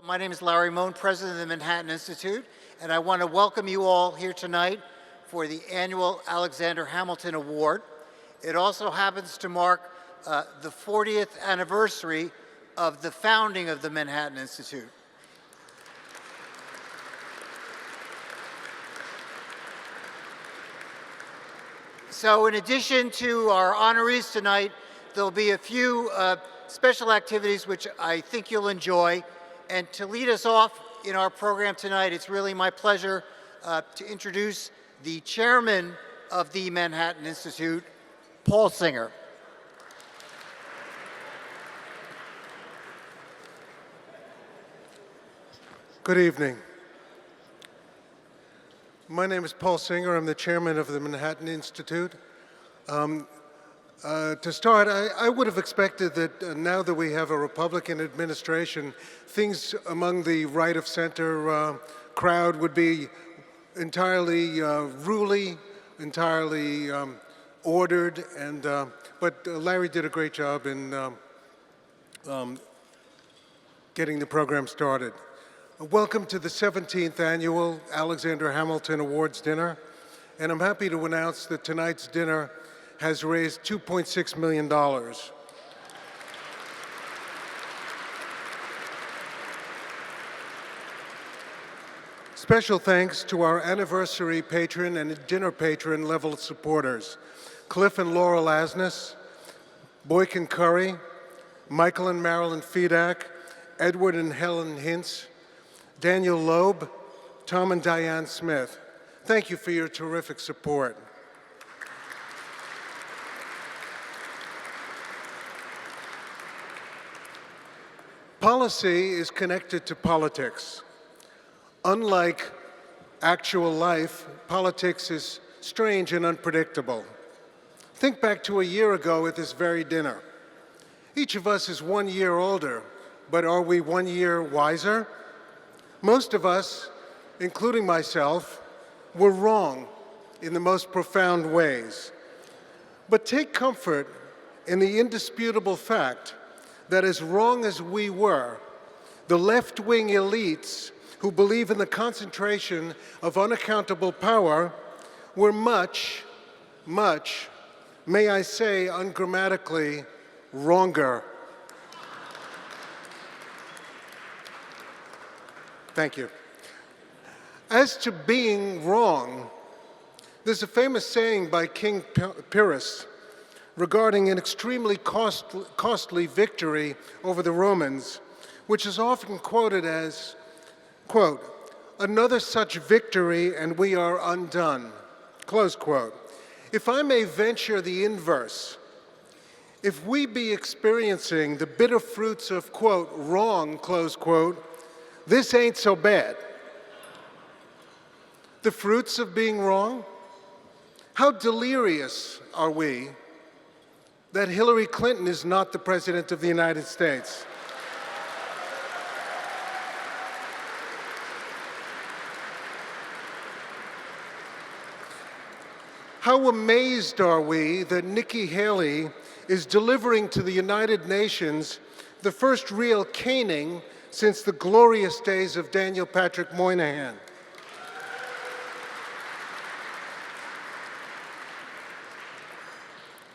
My name is Larry Mohn, president of the Manhattan Institute, and I want to welcome you all here tonight for the annual Alexander Hamilton Award. It also happens to mark the 40th anniversary of the founding of the Manhattan Institute. So in addition to our honorees tonight, there'll be a few special activities which I think you'll enjoy. And to lead us off in our program tonight, it's really my pleasure to introduce the chairman of the Manhattan Institute, Paul Singer. Good evening. My name is Paul Singer. I'm the chairman of the Manhattan Institute. To start, I would have expected that now that we have a Republican administration, things among the right of center crowd would be entirely ruly, entirely ordered, but Larry did a great job in getting the program started. Welcome to the 17th annual Alexander Hamilton Awards dinner, and I'm happy to announce that tonight's dinner has raised $2.6 million. Special thanks to our anniversary patron and dinner patron level supporters, Cliff and Laurel Asness, Boykin Curry, Michael and Marilyn Fedak, Edward and Helen Hintz, Daniel Loeb, Tom and Diane Smith. Thank you for your terrific support. Policy is connected to politics. Unlike actual life, politics is strange and unpredictable. Think back to a year ago at this very dinner. Each of us is 1 year older, but are we 1 year wiser? Most of us, including myself, were wrong in the most profound ways. But take comfort in the indisputable fact that as wrong as we were, the left-wing elites who believe in the concentration of unaccountable power were much, may I say ungrammatically, wronger. Thank you. As to being wrong, there's a famous saying by King Pyrrhus regarding an extremely costly victory over the Romans, which is often quoted as, quote, "Another such victory and we are undone," close quote. If I may venture the inverse, if we be experiencing the bitter fruits of, quote, "wrong," close quote, this ain't so bad. The fruits of being wrong? How delirious are we that Hillary Clinton is not the President of the United States? How amazed are we that Nikki Haley is delivering to the United Nations the first real caning since the glorious days of Daniel Patrick Moynihan?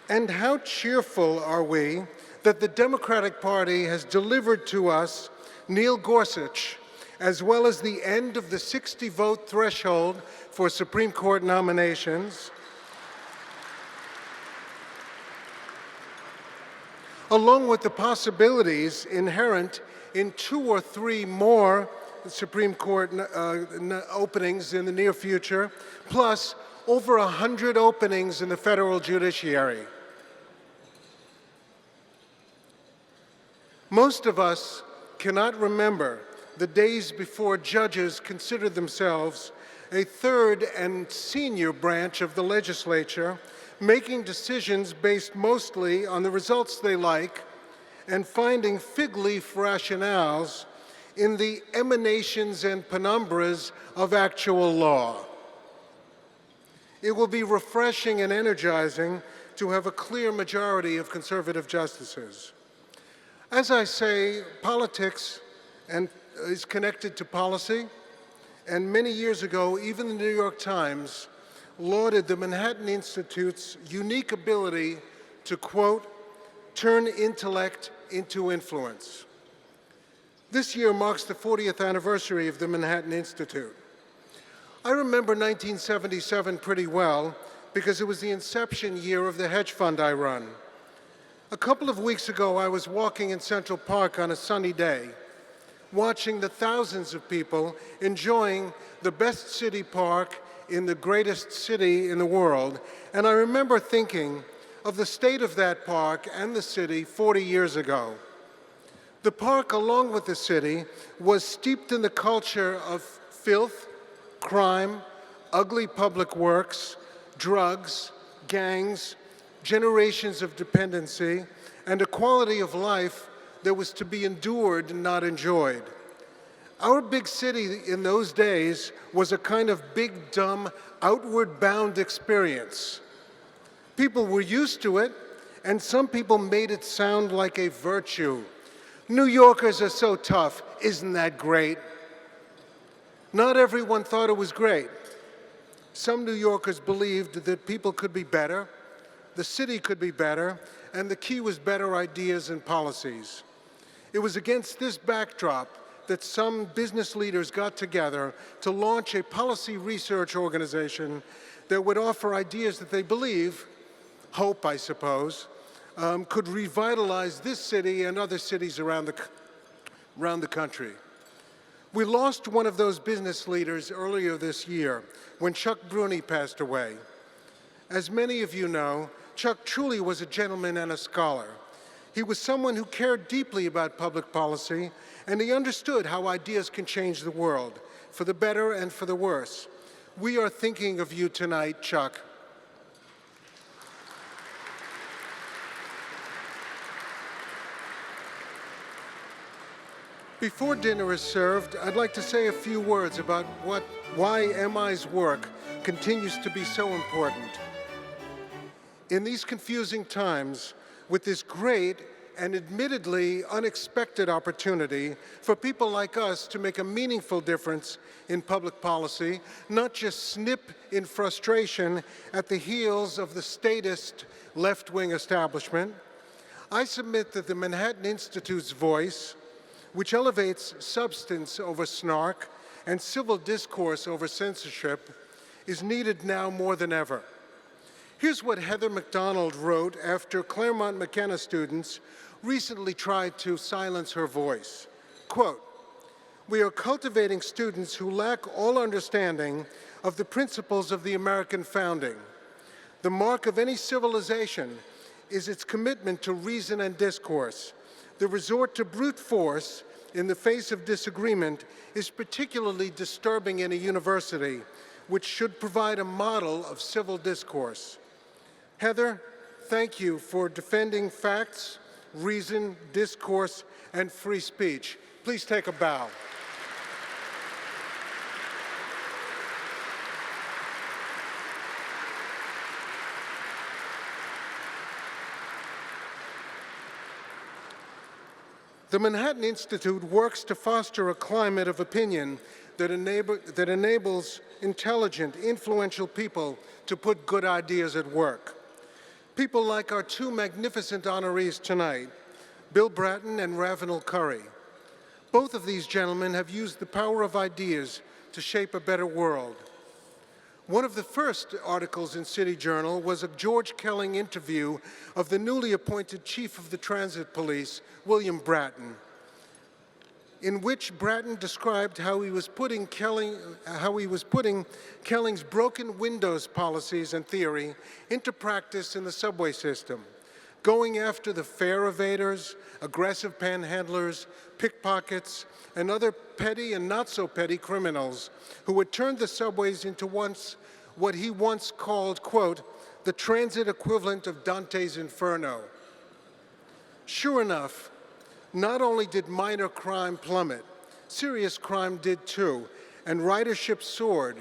And how cheerful are we that the Democratic Party has delivered to us Neil Gorsuch, as well as the end of the 60-vote threshold for Supreme Court nominations, along with the possibilities inherent in 2 or 3 more Supreme Court openings in the near future, plus over 100 openings in the federal judiciary. Most of us cannot remember the days before judges considered themselves a third and senior branch of the legislature, making decisions based mostly on the results they like and finding fig leaf rationales in the emanations and penumbras of actual law. It will be refreshing and energizing to have a clear majority of conservative justices. As I say, politics and is connected to policy, and many years ago, even the New York Times lauded the Manhattan Institute's unique ability to, quote, turn intellect into influence. This year marks the 40th anniversary of the Manhattan Institute. I remember 1977 pretty well because it was the inception year of the hedge fund I run. A couple of weeks ago, I was walking in Central Park on a sunny day, watching the thousands of people enjoying the best city park in the greatest city in the world, and I remember thinking of the state of that park and the city 40 years ago. The park, along with the city, was steeped in the culture of filth, crime, ugly public works, drugs, gangs, generations of dependency, and a quality of life that was to be endured and not enjoyed. Our big city in those days was a kind of big, dumb, outward-bound experience. People were used to it, and some people made it sound like a virtue. New Yorkers are so tough, isn't that great? Not everyone thought it was great. Some New Yorkers believed that people could be better, the city could be better, and the key was better ideas and policies. It was against this backdrop that some business leaders got together to launch a policy research organization that would offer ideas that they believe, hope I suppose, could revitalize this city and other cities around the country. We lost one of those business leaders earlier this year when Chuck Bruni passed away. As many of you know, Chuck truly was a gentleman and a scholar. He was someone who cared deeply about public policy, and he understood how ideas can change the world, for the better and for the worse. We are thinking of you tonight, Chuck. Before dinner is served, I'd like to say a few words about why MI's work continues to be so important. In these confusing times, with this great and admittedly unexpected opportunity for people like us to make a meaningful difference in public policy, not just snip in frustration at the heels of the statist left-wing establishment, I submit that the Manhattan Institute's voice, which elevates substance over snark and civil discourse over censorship, is needed now more than ever. Here's what Heather McDonald wrote after Claremont McKenna students recently tried to silence her voice. Quote, "We are cultivating students who lack all understanding of the principles of the American founding. The mark of any civilization is its commitment to reason and discourse. The resort to brute force in the face of disagreement is particularly disturbing in a university, which should provide a model of civil discourse." Heather, thank you for defending facts, reason, discourse, and free speech. Please take a bow. The Manhattan Institute works to foster a climate of opinion that enables intelligent, influential people to put good ideas at work. People like our two magnificent honorees tonight, Bill Bratton and Ravenel Curry. Both of these gentlemen have used the power of ideas to shape a better world. One of the first articles in City Journal was a George Kelling interview of the newly appointed chief of the transit police, William Bratton, in which Bratton described how he was putting Kelling's broken windows policies and theory into practice in the subway system, going after the fare evaders, aggressive panhandlers, pickpockets, and other petty and not so petty criminals who had turned the subways into what he once called, quote, the transit equivalent of Dante's Inferno. Sure enough, not only did minor crime plummet, serious crime did too, and ridership soared.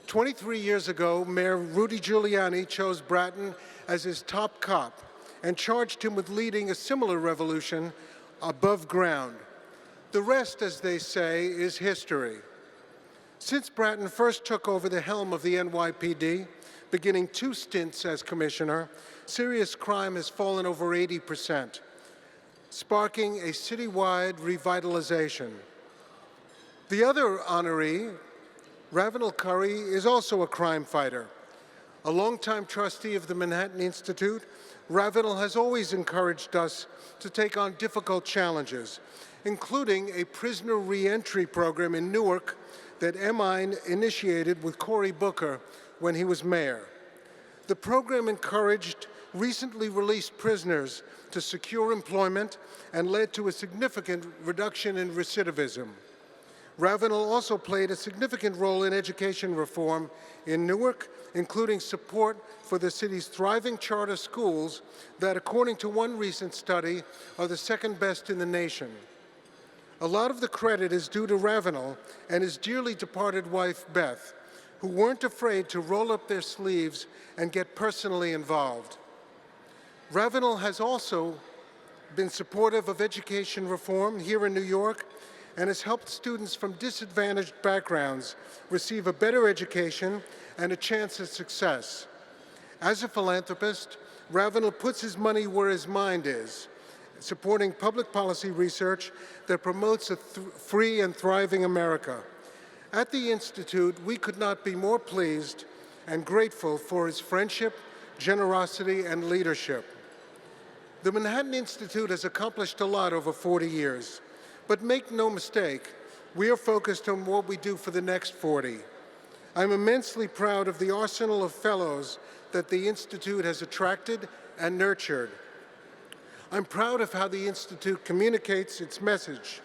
23 years ago, Mayor Rudy Giuliani chose Bratton as his top cop and charged him with leading a similar revolution above ground. The rest, as they say, is history. Since Bratton first took over the helm of the NYPD, beginning 2 stints as commissioner, serious crime has fallen over 80%, sparking a citywide revitalization. The other honoree, Ravenel Curry, is also a crime fighter. A longtime trustee of the Manhattan Institute, Ravenel has always encouraged us to take on difficult challenges, including a prisoner reentry program in Newark that MI initiated with Cory Booker when he was mayor. The program encouraged recently released prisoners to secure employment and led to a significant reduction in recidivism. Ravenel also played a significant role in education reform in Newark, including support for the city's thriving charter schools that, according to one recent study, are the second best in the nation. A lot of the credit is due to Ravenel and his dearly departed wife, Beth, who weren't afraid to roll up their sleeves and get personally involved. Ravenel has also been supportive of education reform here in New York and has helped students from disadvantaged backgrounds receive a better education and a chance at success. As a philanthropist, Ravenel puts his money where his mind is, supporting public policy research that promotes a free and thriving America. At the Institute, we could not be more pleased and grateful for his friendship, generosity, and leadership. The Manhattan Institute has accomplished a lot over 40 years. But make no mistake, we are focused on what we do for the next 40. I'm immensely proud of the arsenal of fellows that the Institute has attracted and nurtured. I'm proud of how the Institute communicates its message.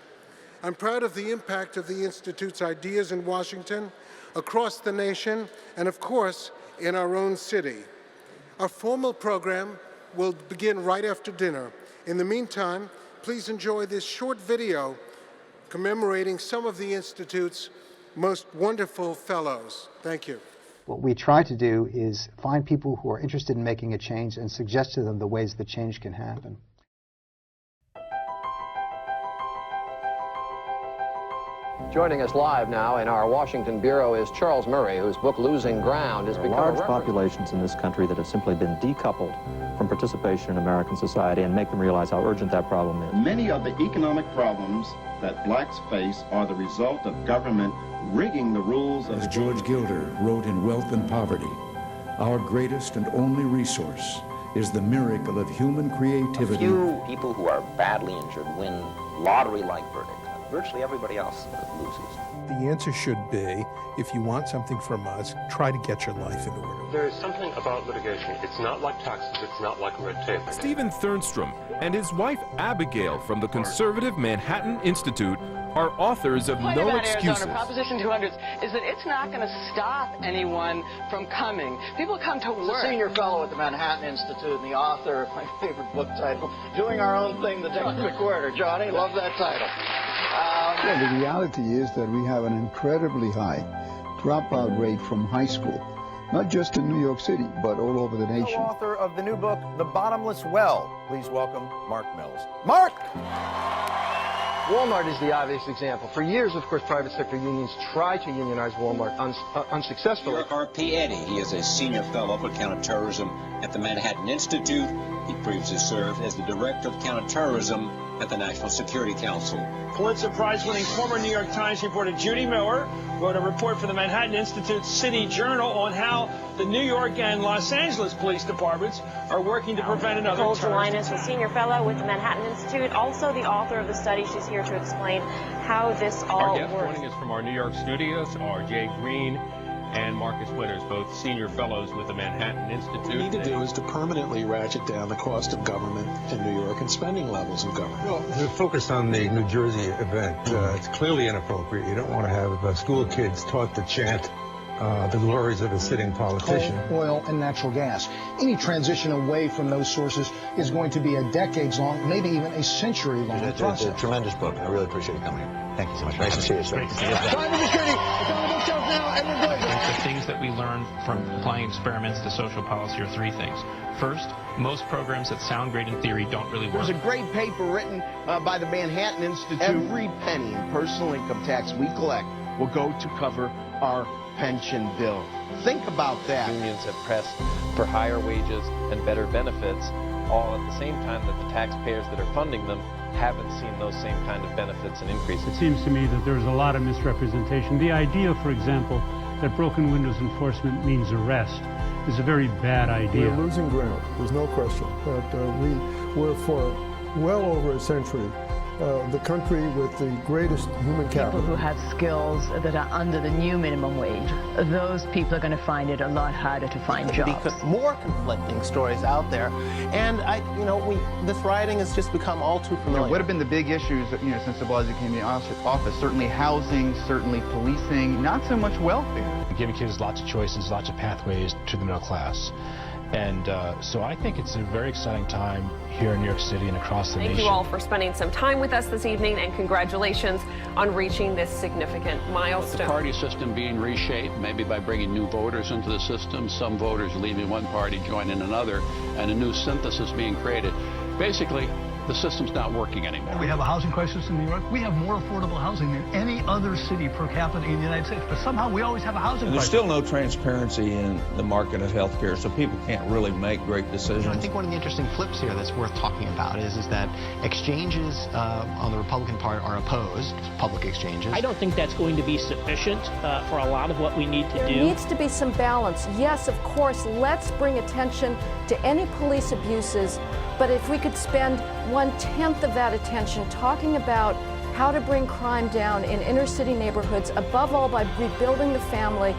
I'm proud of the impact of the Institute's ideas in Washington, across the nation, and of course, in our own city. Our formal program will begin right after dinner. In the meantime, please enjoy this short video commemorating some of the Institute's most wonderful fellows. Thank you. What we try to do is find people who are interested in making a change and suggest to them the ways that change can happen. Joining us live now in our Washington bureau is Charles Murray, whose book Losing Ground has become large populations in this country that have simply been decoupled from participation in American society, and make them realize how urgent that problem is. Many of the economic problems that blacks face are the result of government rigging the rules of... As George Gilder wrote in Wealth and Poverty, our greatest and only resource is the miracle of human creativity. A few people who are badly injured win lottery-like verdicts. Virtually everybody else loses. The answer should be, if you want something from us, try to get your life in order. There is something about litigation. It's not like taxes. It's not like red tape. Stephen Thernstrom and his wife Abigail from the conservative Manhattan Institute are authors of No Excuses. Arizona, Proposition 200 is that it's not going to stop anyone from coming. People come to work. I'm a senior fellow at the Manhattan Institute and the author of my favorite book title, Doing Our Own Thing, the Textbook Order. Johnny, love that title. Yeah, the reality is that we have an incredibly high dropout rate from high school, not just in New York City, but all over the nation. Co-author of the new book, The Bottomless Well. Please welcome Mark Mills. Mark! Walmart is the obvious example. For years, of course, private sector unions tried to unionize Walmart unsuccessfully. R.P. Eddy, he is a senior fellow for counterterrorism at the Manhattan Institute. He previously served as the director of counterterrorism at the National Security Council. Pulitzer Prize-winning former New York Times reporter Judy Miller wrote a report for the Manhattan Institute's City Journal on how the New York and Los Angeles police departments are working to prevent another terrorist attack. Is a senior fellow with the Manhattan Institute, also the author of the study. She's here to explain how this all works. Our guest joining us from our New York studios are Jay Green and Marcus Winters, both senior fellows with the Manhattan Institute. What we need to do is to permanently ratchet down the cost of government in New York and spending levels of government. Well, to focus on the New Jersey event, it's clearly inappropriate. You don't want to have school kids taught to chant the glories of a sitting politician. Coal, oil, and natural gas. Any transition away from those sources is going to be a decades-long, maybe even a century-long process. It's a tremendous book. I really appreciate you coming here. Thank you so much. Nice to see you, sir. Time for the city. It's on the bookshelf now. Edward Blake. The things that we learn from applying experiments to social policy are three things. First, most programs that sound great in theory don't really work. There's a great paper written by the Manhattan Institute. Every penny in personal income tax we collect will go to cover our pension bill. Think about that. Unions have pressed for higher wages and better benefits, all at the same time that the taxpayers that are funding them haven't seen those same kind of benefits and increases. It seems to me that there's a lot of misrepresentation. The idea, for example, that broken windows enforcement means arrest is a very bad idea. We're losing ground, there's no question. But we're for well over a century the country with the greatest human capital. People who have skills that are under the new minimum wage, those people are going to find it a lot harder to find jobs. Because more conflicting stories out there, and this rioting has just become all too familiar. What have been the big issues, since de Blasio came to the office? Certainly housing, certainly policing, not so much welfare. Giving kids lots of choices, lots of pathways to the middle class. And so I think it's a very exciting time here in New York City and across the nation. Thank you all for spending some time with us this evening, and congratulations on reaching this significant milestone. The party system being reshaped, maybe by bringing new voters into the system, some voters leaving one party, joining another, and a new synthesis being created. Basically, the system's not working anymore. We have a housing crisis in New York. We have more affordable housing than any other city per capita in the United States. But somehow we always have a housing crisis. There's still no transparency in the market of health care, so people can't really make great decisions. I think one of the interesting flips here that's worth talking about is that exchanges on the Republican part are opposed, public exchanges. I don't think that's going to be sufficient for a lot of what we need to do. There needs to be some balance. Yes, of course, let's bring attention to any police abuses, but if we could spend 1/10 of that attention talking about how to bring crime down in inner city neighborhoods, above all by rebuilding the family,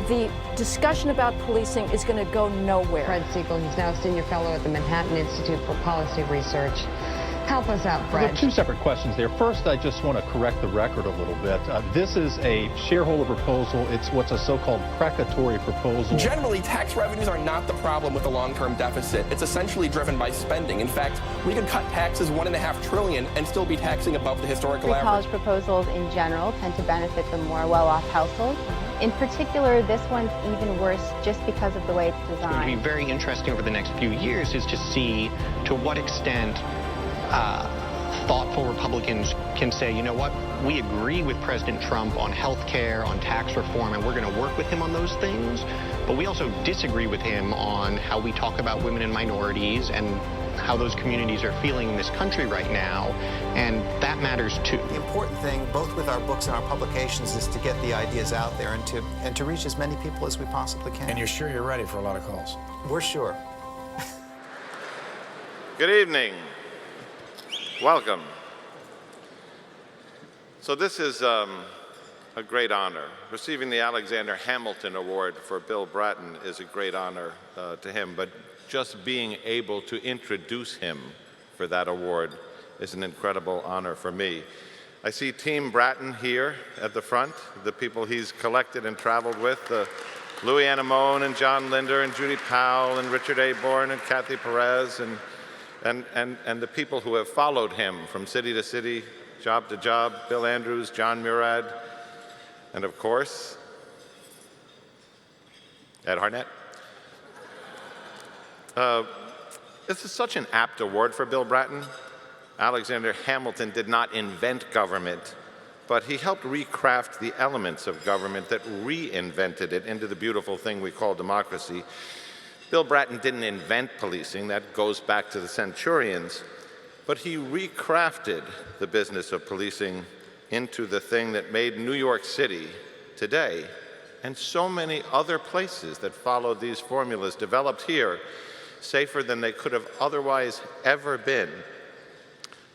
the discussion about policing is going to go nowhere. Fred Siegel, he's now a senior fellow at the Manhattan Institute for Policy Research. Help us out, Fred. There are two separate questions there. First, I just want to correct the record a little bit. This is a shareholder proposal. It's what's a so-called precatory proposal. Generally, tax revenues are not the problem with the long-term deficit. It's essentially driven by spending. In fact, we could cut taxes $1.5 trillion and still be taxing above the historical average. College proposals in general tend to benefit the more well-off households. In particular, this one's even worse just because of the way it's designed. It's going to be very interesting over the next few years is to see to what extent thoughtful Republicans can say, you know what, we agree with President Trump on health care, on tax reform, and we're going to work with him on those things, but we also disagree with him on how we talk about women and minorities and how those communities are feeling in this country right now, and that matters too. The important thing, both with our books and our publications, is to get the ideas out there and to reach as many people as we possibly can. And you're sure you're ready for a lot of calls? We're sure. Good evening. Welcome. So this is a great honor. Receiving the Alexander Hamilton Award for Bill Bratton is a great honor to him, but just being able to introduce him for that award is an incredible honor for me. I see Team Bratton here at the front, the people he's collected and traveled with, Louis Anamone and John Linder and Judy Powell and Richard A. Bourne and Kathy Perez and the people who have followed him from city to city, job to job, Bill Andrews, John Murad, and of course, Ed Harnett. This is such an apt award for Bill Bratton. Alexander Hamilton did not invent government, but he helped recraft the elements of government that reinvented it into the beautiful thing we call democracy. Bill Bratton didn't invent policing, that goes back to the Centurions, but he recrafted the business of policing into the thing that made New York City today, and so many other places that followed these formulas developed here, safer than they could have otherwise ever been.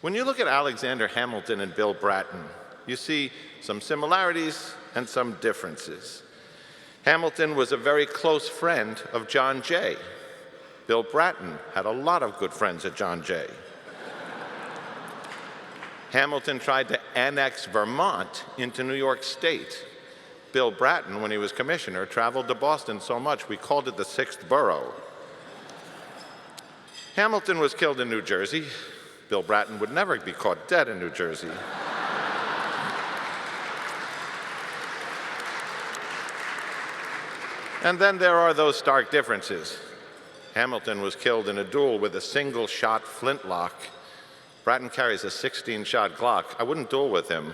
When you look at Alexander Hamilton and Bill Bratton, you see some similarities and some differences. Hamilton was a very close friend of John Jay. Bill Bratton had a lot of good friends at John Jay. Hamilton tried to annex Vermont into New York State. Bill Bratton, when he was commissioner, traveled to Boston so much we called it the 6th borough. Hamilton was killed in New Jersey. Bill Bratton would never be caught dead in New Jersey. And then there are those stark differences. Hamilton was killed in a duel with a single-shot flintlock. Bratton carries a 16-shot Glock. I wouldn't duel with him.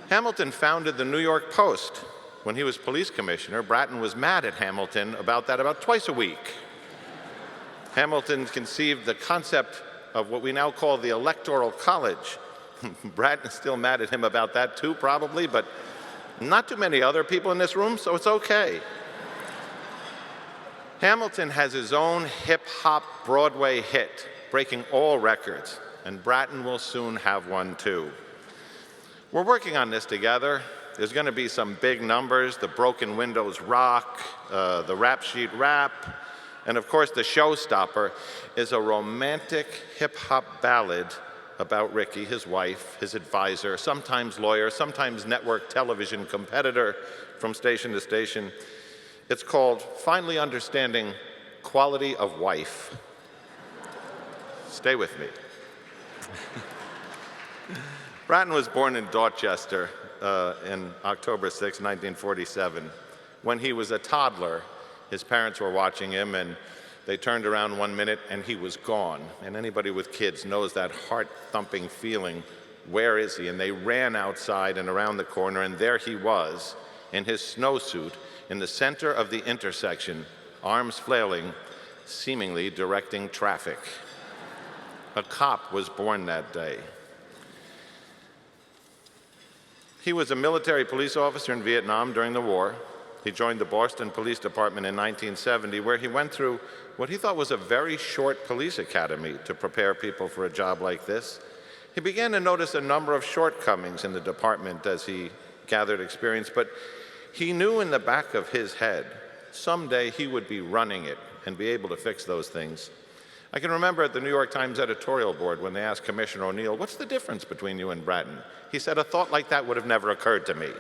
Hamilton founded the New York Post. When he was police commissioner, Bratton was mad at Hamilton about that about twice a week. Hamilton conceived the concept of what we now call the Electoral College. Bratton's still mad at him about that too, probably, but not too many other people in this room, so it's okay. Hamilton has his own hip-hop Broadway hit, breaking all records, and Bratton will soon have one too. We're working on this together. There's going to be some big numbers, the Broken Windows Rock, the Rap Sheet Rap, and of course the showstopper is a romantic hip-hop ballad about Ricky, his wife, his advisor, sometimes lawyer, sometimes network television competitor from station to station. It's called Finally Understanding Quality of Wife. Stay with me. Bratton was born in Dorchester in October 6, 1947. When he was a toddler, his parents were watching him, and they turned around one minute and he was gone. And anybody with kids knows that heart-thumping feeling, where is he? And they ran outside and around the corner, and there he was in his snowsuit in the center of the intersection, arms flailing, seemingly directing traffic. A cop was born that day. He was a military police officer in Vietnam during the war. He joined the Boston Police Department in 1970, where he went through what he thought was a very short police academy to prepare people for a job like this. He began to notice a number of shortcomings in the department as he gathered experience, but he knew in the back of his head someday he would be running it and be able to fix those things. I can remember at the New York Times editorial board when they asked Commissioner O'Neill, "What's the difference between you and Bratton?" He said, "A thought like that would have never occurred to me."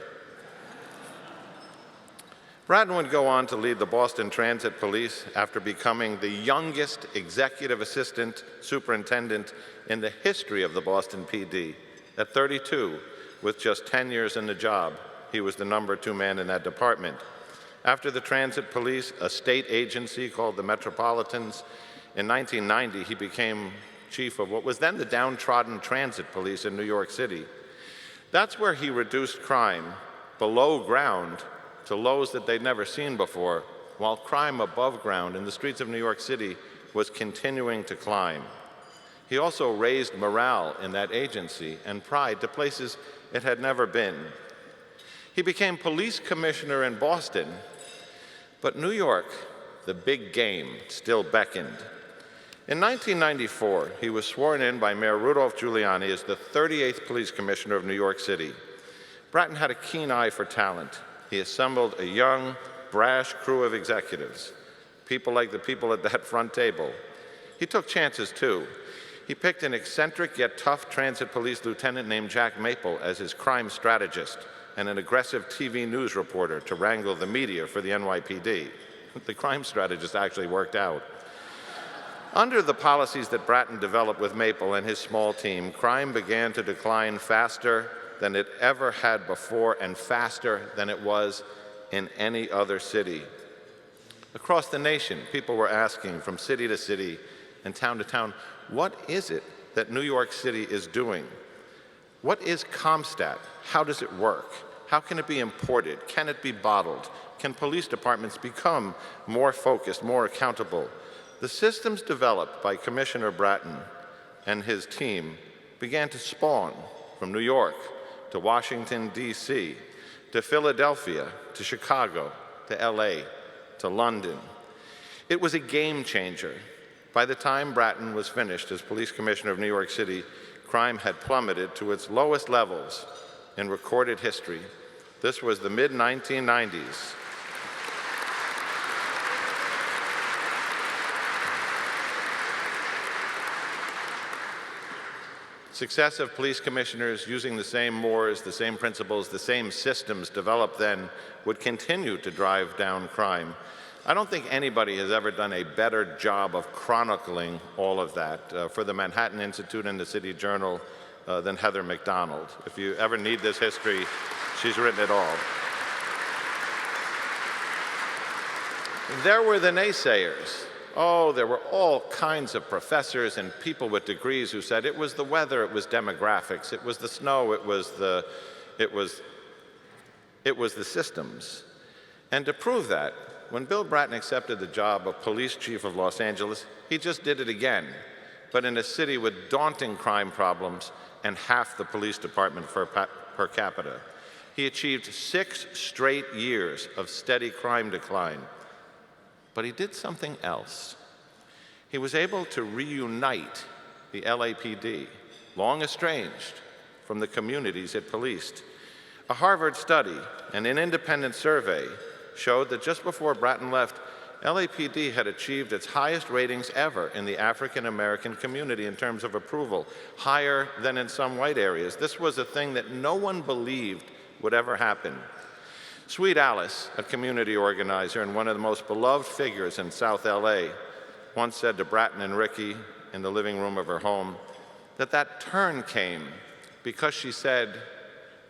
Bratton would go on to lead the Boston Transit Police after becoming the youngest executive assistant superintendent in the history of the Boston PD. At 32, with just 10 years in the job, he was the #2 man in that department. After the Transit Police, a state agency called the Metropolitans, in 1990, he became chief of what was then the downtrodden Transit Police in New York City. That's where he reduced crime below ground to lows that they'd never seen before, while crime above ground in the streets of New York City was continuing to climb. He also raised morale in that agency and pride to places it had never been. He became police commissioner in Boston, but New York, the big game, still beckoned. In 1994, he was sworn in by Mayor Rudolph Giuliani as the 38th police commissioner of New York City. Bratton had a keen eye for talent. He assembled a young, brash crew of executives, people like the people at that front table. He took chances, too. He picked an eccentric yet tough transit police lieutenant named Jack Maple as his crime strategist and an aggressive TV news reporter to wrangle the media for the NYPD. The crime strategist actually worked out. Under the policies that Bratton developed with Maple and his small team, crime began to decline faster than it ever had before and faster than it was in any other city. Across the nation, people were asking from city to city and town to town, what is it that New York City is doing? What is CompStat? How does it work? How can it be imported? Can it be bottled? Can police departments become more focused, more accountable? The systems developed by Commissioner Bratton and his team began to spawn from New York to Washington, D.C., to Philadelphia, to Chicago, to L.A., to London. It was a game changer. By the time Bratton was finished as police commissioner of New York City, crime had plummeted to its lowest levels in recorded history. This was the mid-1990s. Successive police commissioners using the same mores, the same principles, the same systems developed then would continue to drive down crime. I don't think anybody has ever done a better job of chronicling all of that for the Manhattan Institute and the City Journal than Heather McDonald. If you ever need this history, she's written it all. There were the naysayers. Oh, there were all kinds of professors and people with degrees who said it was the weather, it was demographics, it was the snow, it was the systems. And to prove that, when Bill Bratton accepted the job of police chief of Los Angeles, he just did it again, but in a city with daunting crime problems and half the police department per capita. He achieved 6 straight years of steady crime decline. But he did something else. He was able to reunite the LAPD, long estranged from the communities it policed. A Harvard study and an independent survey showed that just before Bratton left, LAPD had achieved its highest ratings ever in the African American community in terms of approval, higher than in some white areas. This was a thing that no one believed would ever happen. Sweet Alice, a community organizer and one of the most beloved figures in South LA, once said to Bratton and Ricky in the living room of her home that turn came because she said,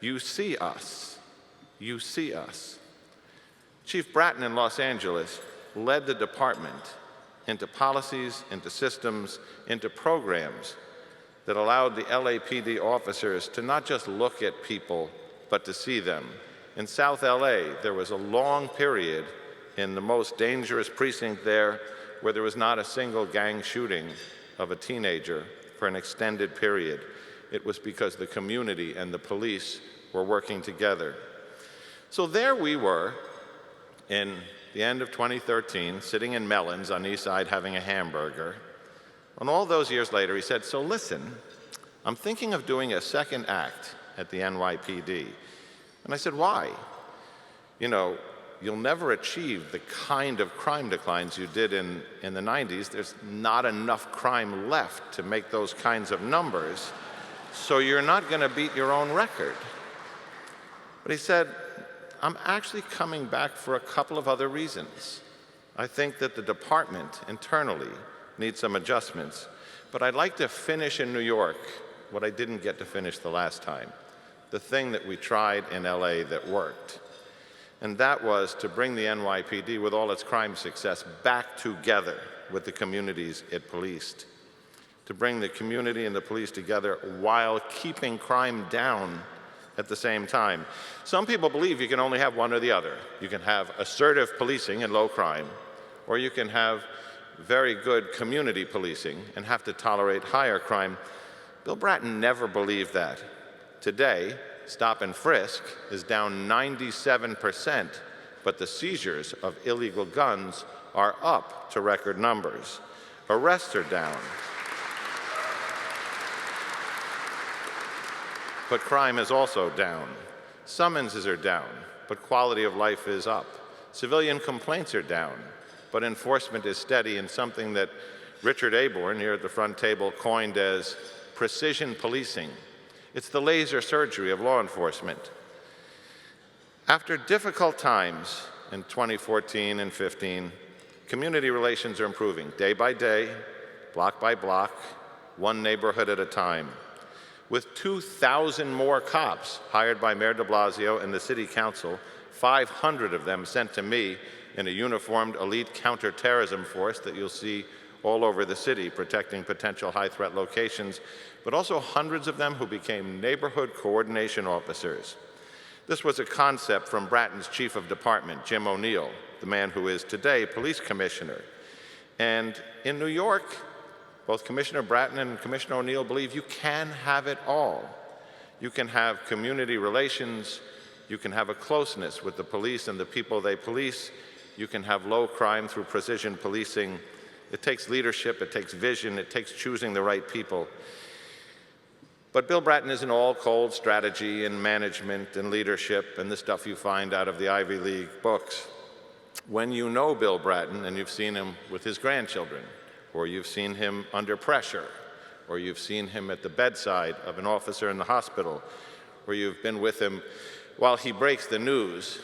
"You see us, you see us." Chief Bratton in Los Angeles led the department into policies, into systems, into programs that allowed the LAPD officers to not just look at people, but to see them. In South LA, there was a long period in the most dangerous precinct there where there was not a single gang shooting of a teenager for an extended period. It was because the community and the police were working together. So there we were in the end of 2013, sitting in Mellon's on the East Side having a hamburger. And all those years later, he said, "So listen, I'm thinking of doing a second act at the NYPD. And I said, "Why?" "You know, you'll never achieve the kind of crime declines you did in the 90s. There's not enough crime left to make those kinds of numbers, so you're not going to beat your own record." But he said, "I'm actually coming back for a couple of other reasons. I think that the department internally needs some adjustments, but I'd like to finish in New York what I didn't get to finish the last time. The thing that we tried in LA that worked. And that was to bring the NYPD, with all its crime success, back together with the communities it policed. To bring the community and the police together while keeping crime down at the same time. Some people believe you can only have one or the other. You can have assertive policing and low crime, or you can have very good community policing and have to tolerate higher crime. Bill Bratton never believed that. Today, stop and frisk is down 97%, but the seizures of illegal guns are up to record numbers. Arrests are down. But crime is also down. Summonses are down, but quality of life is up. Civilian complaints are down, but enforcement is steady in something that Richard Aborn, here at the front table, coined as precision policing. It's the laser surgery of law enforcement. After difficult times in 2014 and 15, community relations are improving day by day, block by block, one neighborhood at a time. With 2,000 more cops hired by Mayor de Blasio and the City Council, 500 of them sent to me in a uniformed elite counterterrorism force that you'll see all over the city protecting potential high-threat locations, but also hundreds of them who became neighborhood coordination officers. This was a concept from Bratton's chief of department, Jim O'Neill, the man who is today police commissioner. And in New York, both Commissioner Bratton and Commissioner O'Neill believe you can have it all. You can have community relations, you can have a closeness with the police and the people they police, you can have low crime through precision policing. It takes leadership, it takes vision, it takes choosing the right people. But Bill Bratton isn't all cold strategy and management and leadership and the stuff you find out of the Ivy League books. When you know Bill Bratton and you've seen him with his grandchildren, or you've seen him under pressure, or you've seen him at the bedside of an officer in the hospital, or you've been with him while he breaks the news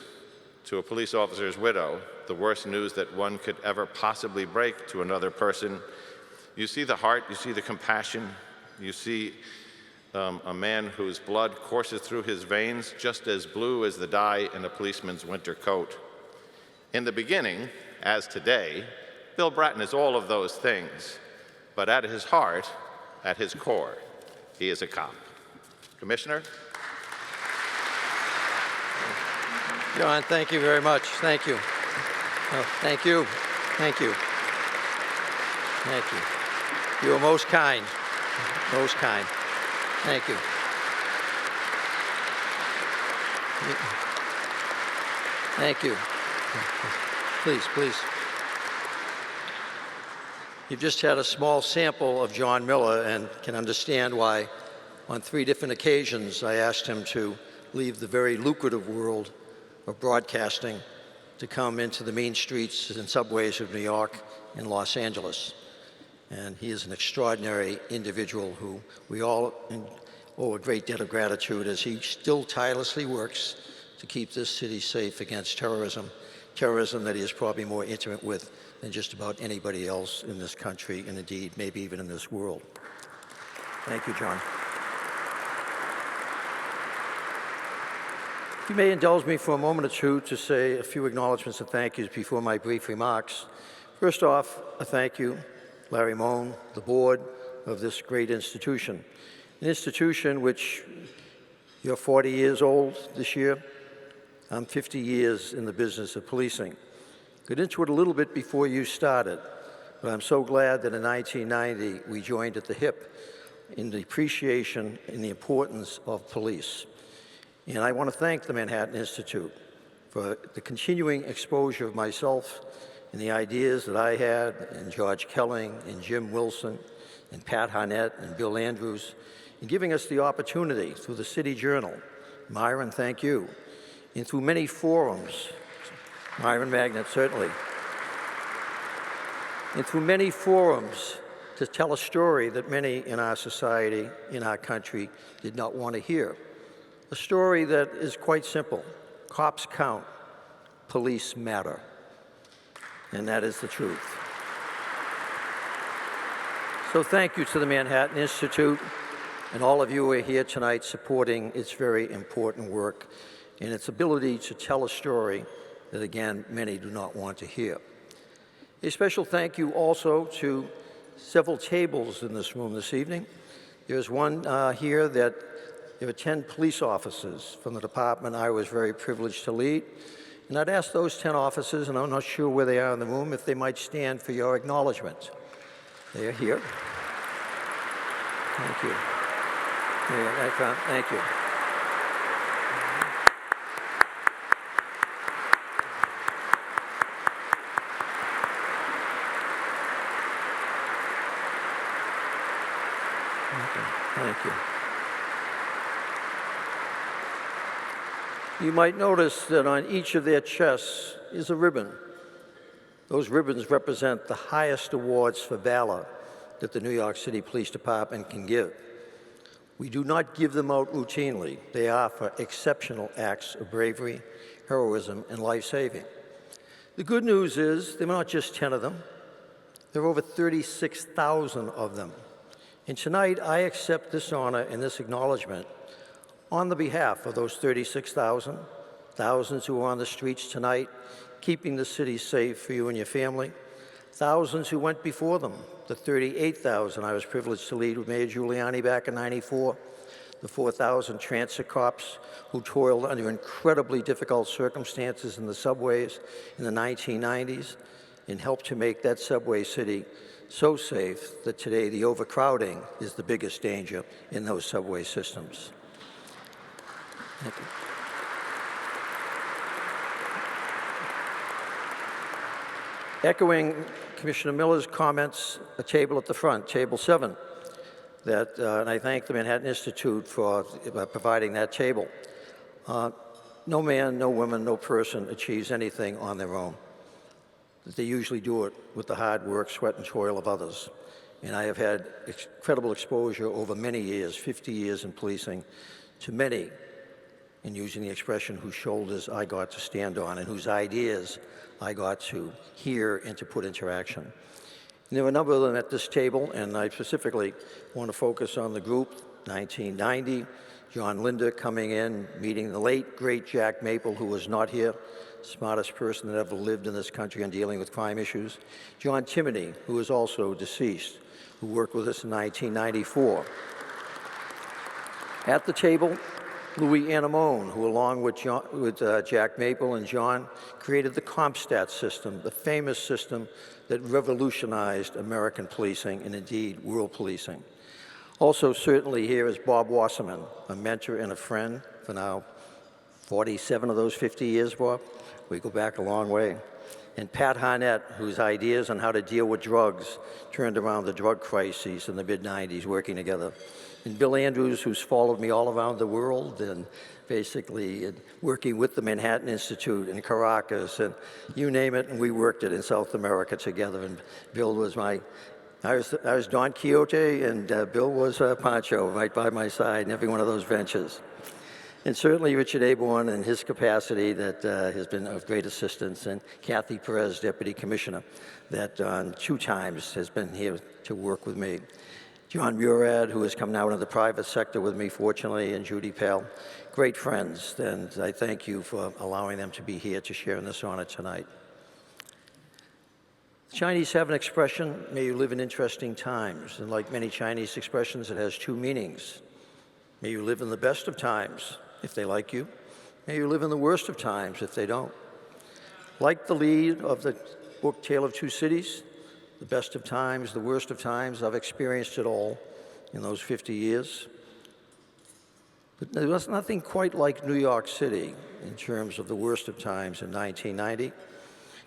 to a police officer's widow, the worst news that one could ever possibly break to another person, you see the heart, you see the compassion, you see a man whose blood courses through his veins just as blue as the dye in a policeman's winter coat. In the beginning, as today, Bill Bratton is all of those things. But at his heart, at his core, he is a cop. Commissioner? John, thank you very much. Thank you. Oh, thank you. Thank you. Thank you. You are most kind. Most kind. Thank you. Thank you. Please, please. You've just had a small sample of John Miller and can understand why on 3 different occasions I asked him to leave the very lucrative world of broadcasting to come into the mean streets and subways of New York and Los Angeles. And he is an extraordinary individual who we all owe a great debt of gratitude as he still tirelessly works to keep this city safe against terrorism that he is probably more intimate with than just about anybody else in this country, and indeed, maybe even in this world. Thank you, John. If you may indulge me for a moment or two to say a few acknowledgments and thank yous before my brief remarks. First off, a thank you, Larry Mohn, the board of this great institution. An institution which you're 40 years old this year. I'm 50 years in the business of policing. Got into it a little bit before you started, but I'm so glad that in 1990 we joined at the hip in the appreciation and the importance of police. And I want to thank the Manhattan Institute for the continuing exposure of myself and the ideas that I had, and George Kelling, and Jim Wilson, and Pat Harnett, and Bill Andrews, and giving us the opportunity through the City Journal. Myron, thank you. And through many forums, Myron Magnet, certainly. And through many forums to tell a story that many in our society, in our country, did not want to hear. A story that is quite simple. Cops count, police matter. And that is the truth. So thank you to the Manhattan Institute and all of you who are here tonight supporting its very important work and its ability to tell a story that, again, many do not want to hear. A special thank you also to several tables in this room this evening. There's one here that there are 10 police officers from the department I was very privileged to lead. And I'd ask those 10 officers, and I'm not sure where they are in the room, if they might stand for your acknowledgement. They are here. Thank you. Thank you. Thank you. You might notice that on each of their chests is a ribbon. Those ribbons represent the highest awards for valor that the New York City Police Department can give. We do not give them out routinely. They are for exceptional acts of bravery, heroism, and life-saving. The good news is there are not just 10 of them. There are over 36,000 of them. And tonight, I accept this honor and this acknowledgement on the behalf of those 36,000, thousands who are on the streets tonight, keeping the city safe for you and your family, thousands who went before them, the 38,000 I was privileged to lead with Mayor Giuliani back in '94, the 4,000 transit cops who toiled under incredibly difficult circumstances in the subways in the 1990s and helped to make that subway city so safe that today the overcrowding is the biggest danger in those subway systems. Thank you. Echoing Commissioner Miller's comments, a table at the front, table 7, and I thank the Manhattan Institute for providing that table. No man, no woman, no person achieves anything on their own. They usually do it with the hard work, sweat, and toil of others. And I have had incredible exposure over many years, 50 years in policing, to many, and using the expression, whose shoulders I got to stand on and whose ideas I got to hear and to put into action. And there were a number of them at this table, and I specifically want to focus on the group, 1990, John Linder coming in, meeting the late, great Jack Maple, who was not here, smartest person that ever lived in this country on dealing with crime issues. John Timoney, who is also deceased, who worked with us in 1994. At the table, Louis Anamone, who along with Jack Maple and John created the CompStat system, the famous system that revolutionized American policing and indeed world policing. Also certainly here is Bob Wasserman, a mentor and a friend for now 47 of those 50 years, Bob. We go back a long way. And Pat Harnett, whose ideas on how to deal with drugs turned around the drug crises in the mid-90s, working together. And Bill Andrews, who's followed me all around the world and basically working with the Manhattan Institute in Caracas and you name it, and we worked it in South America together. And Bill was I was Don Quixote and Bill was Pancho right by my side in every one of those ventures. And certainly Richard Aborn in his capacity that has been of great assistance, and Kathy Perez, Deputy Commissioner, that 2 times has been here to work with me. John Murad, who has come now into the private sector with me, fortunately, and Judy Pell, great friends, and I thank you for allowing them to be here to share in this honor tonight. The Chinese have an expression, may you live in interesting times, and like many Chinese expressions, it has 2 meanings. May you live in the best of times, if they like you. May you live in the worst of times, if they don't. Like the lead of the book Tale of Two Cities, the best of times, the worst of times, I've experienced it all in those 50 years. But there was nothing quite like New York City in terms of the worst of times in 1990,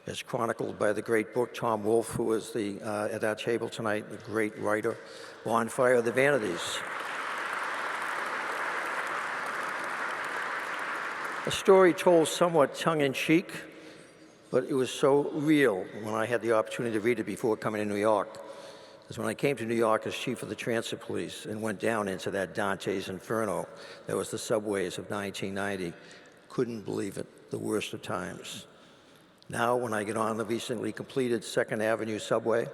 as chronicled by the great book Tom Wolfe, who was at our table tonight, the great writer, Bonfire of the Vanities. A story told somewhat tongue-in-cheek, but it was so real when I had the opportunity to read it before coming to New York. Because when I came to New York as chief of the transit police and went down into that Dante's Inferno that was the subways of 1990, couldn't believe it, the worst of times. Now, when I get on the recently completed 2nd Avenue subway,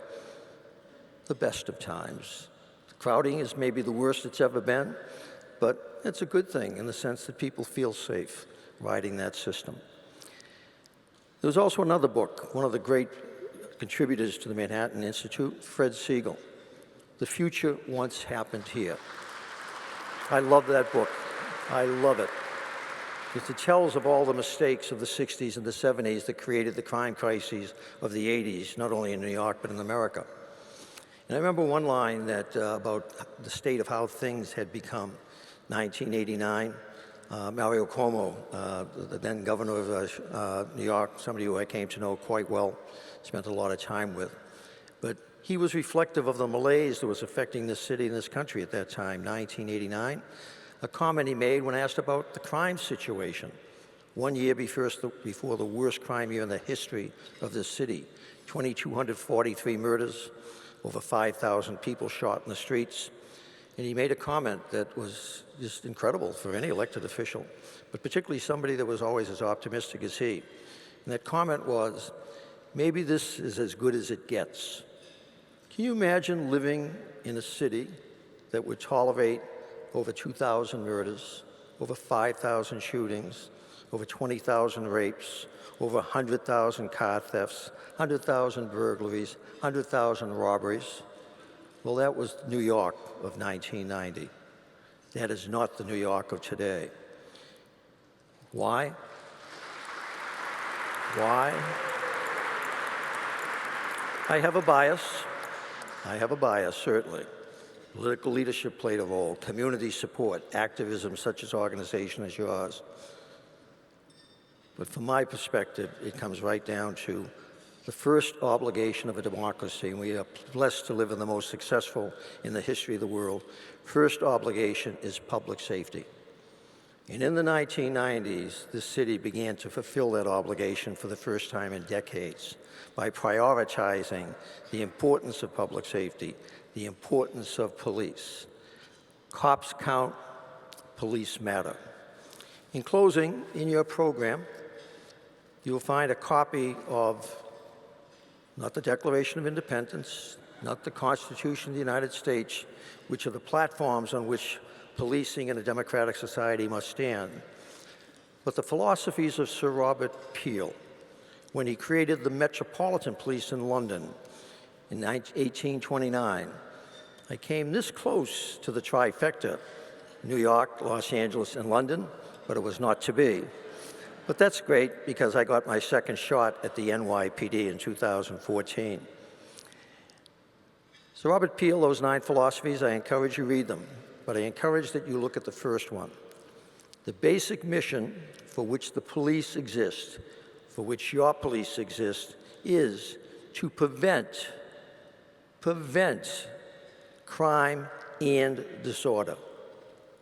the best of times. The crowding is maybe the worst it's ever been, but it's a good thing in the sense that people feel safe riding that system. There was also another book, one of the great contributors to the Manhattan Institute, Fred Siegel, The Future Once Happened Here. I love that book. I love it. Because it tells of all the mistakes of the 60s and the 70s that created the crime crises of the 80s, not only in New York, but in America. And I remember one line that about the state of how things had become. 1989, Mario Cuomo, the then governor of New York, somebody who I came to know quite well, spent a lot of time with. But he was reflective of the malaise that was affecting this city and this country at that time, 1989. A comment he made when asked about the crime situation. 1 year before the worst crime year in the history of this city, 2,243 murders, over 5,000 people shot in the streets. And he made a comment that was just incredible for any elected official, but particularly somebody that was always as optimistic as he. And that comment was, maybe this is as good as it gets. Can you imagine living in a city that would tolerate over 2,000 murders, over 5,000 shootings, over 20,000 rapes, over 100,000 car thefts, 100,000 burglaries, 100,000 robberies? Well, that was New York of 1990. That is not the New York of today. Why? Why? I have a bias. I have a bias, certainly. Political leadership played a role, community support, activism such as organization as yours. But from my perspective, it comes right down to the first obligation of a democracy, and we are blessed to live in the most successful in the history of the world. First obligation is public safety. And in the 1990s, this city began to fulfill that obligation for the first time in decades by prioritizing the importance of public safety, the importance of police. Cops count, police matter. In closing, in your program, you will find a copy of not the Declaration of Independence, not the Constitution of the United States, which are the platforms on which Policing in a democratic society must stand. But the philosophies of Sir Robert Peel, when he created the Metropolitan Police in London in 1829, I came this close to the trifecta, New York, Los Angeles, and London, but it was not to be. But that's great because I got my second shot at the NYPD in 2014. So Robert Peel, those 9 philosophies, I encourage you read them, but I encourage that you look at the first one. The basic mission for which the police exist, for which your police exist, is to prevent crime and disorder.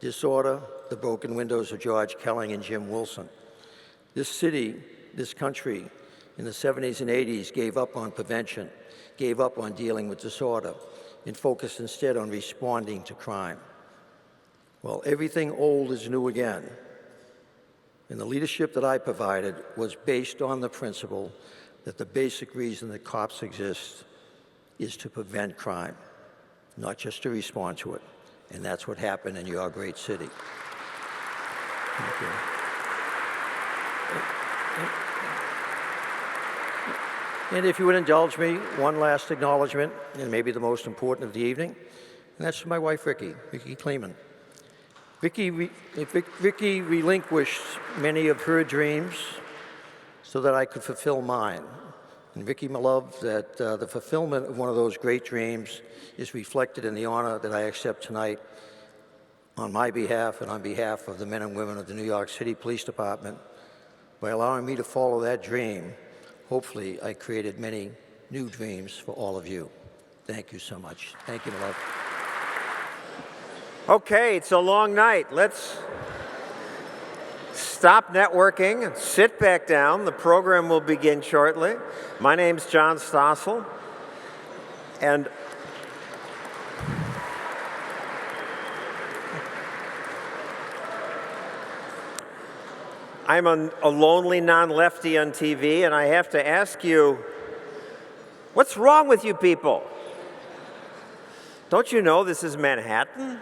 Disorder, the broken windows of George Kelling and Jim Wilson. This city, this country, in the 70s and 80s gave up on prevention, gave up on dealing with disorder, and focused instead on responding to crime. Well, everything old is new again. And the leadership that I provided was based on the principle that the basic reason that cops exist is to prevent crime, not just to respond to it. And that's what happened in your great city. Thank you. And if you would indulge me, one last acknowledgement, and maybe the most important of the evening, and that's to my wife, Vicki Kleeman. Vicki relinquished many of her dreams so that I could fulfill mine. And Vicki, my love, that the fulfillment of one of those great dreams is reflected in the honor that I accept tonight on my behalf and on behalf of the men and women of the New York City Police Department. By allowing me to follow that dream, hopefully I created many new dreams for all of you. Thank you so much. Thank you, my love. Okay, it's a long night. Let's stop networking and sit back down. The program will begin shortly. My name's John Stossel, and I'm a lonely non-lefty on TV, and I have to ask you, what's wrong with you people? Don't you know this is Manhattan?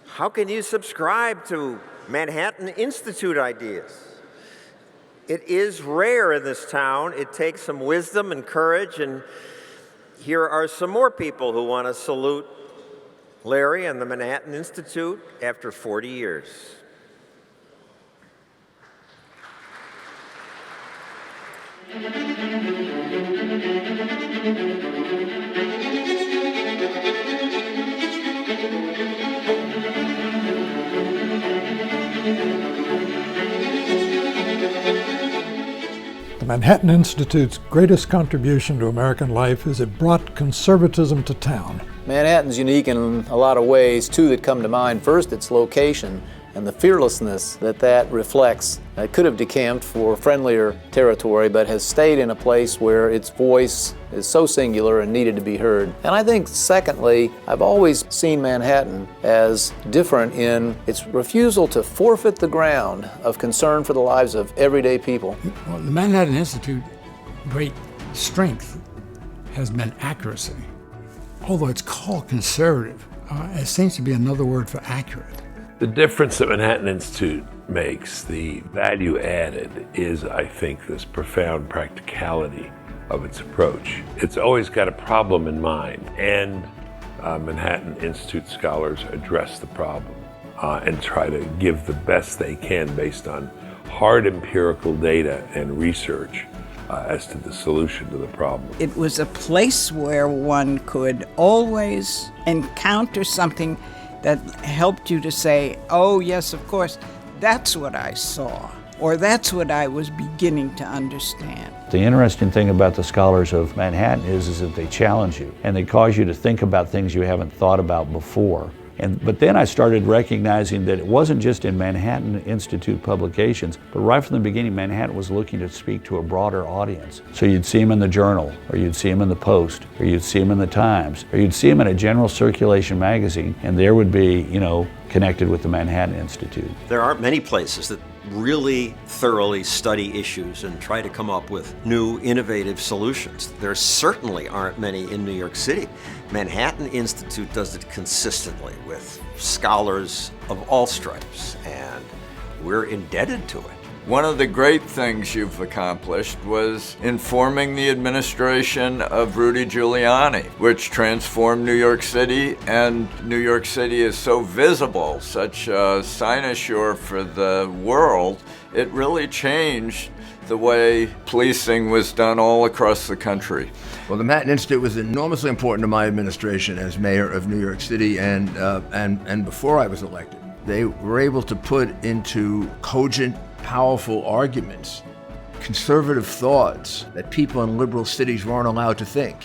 How can you subscribe to Manhattan Institute ideas? It is rare in this town. It takes some wisdom and courage, and here are some more people who want to salute Larry and the Manhattan Institute after 40 years. The Manhattan Institute's greatest contribution to American life is it brought conservatism to town. Manhattan's unique in a lot of ways. Two that come to mind. First, its location and the fearlessness that reflects. It could have decamped for friendlier territory, but has stayed in a place where its voice is so singular and needed to be heard. And I think, secondly, I've always seen Manhattan as different in its refusal to forfeit the ground of concern for the lives of everyday people. Well, the Manhattan Institute, great strength has been accuracy. Although it's called conservative, it seems to be another word for accurate. The difference that Manhattan Institute makes, the value added, is, I think, this profound practicality of its approach. It's always got a problem in mind, and Manhattan Institute scholars address the problem and try to give the best they can based on hard empirical data and research as to the solution to the problem. It was a place where one could always encounter something that helped you to say, oh yes, of course, that's what I saw, or that's what I was beginning to understand. The interesting thing about the scholars of Manhattan is that they challenge you, and they cause you to think about things you haven't thought about before. But then I started recognizing that it wasn't just in Manhattan Institute publications, but right from the beginning, Manhattan was looking to speak to a broader audience. So you'd see them in the Journal, or you'd see them in the Post, or you'd see them in the Times, or you'd see them in a general circulation magazine, and there would be, connected with the Manhattan Institute. There aren't many places that really thoroughly study issues and try to come up with new, innovative solutions. There certainly aren't many in New York City. Manhattan Institute does it consistently with scholars of all stripes, and we're indebted to it. One of the great things you've accomplished was informing the administration of Rudy Giuliani, which transformed New York City, and New York City is so visible, such a cynosure for the world. It really changed the way policing was done all across the country. Well, the Manhattan Institute was enormously important to my administration as mayor of New York City, and before I was elected. They were able to put into cogent, powerful arguments conservative thoughts that people in liberal cities weren't allowed to think.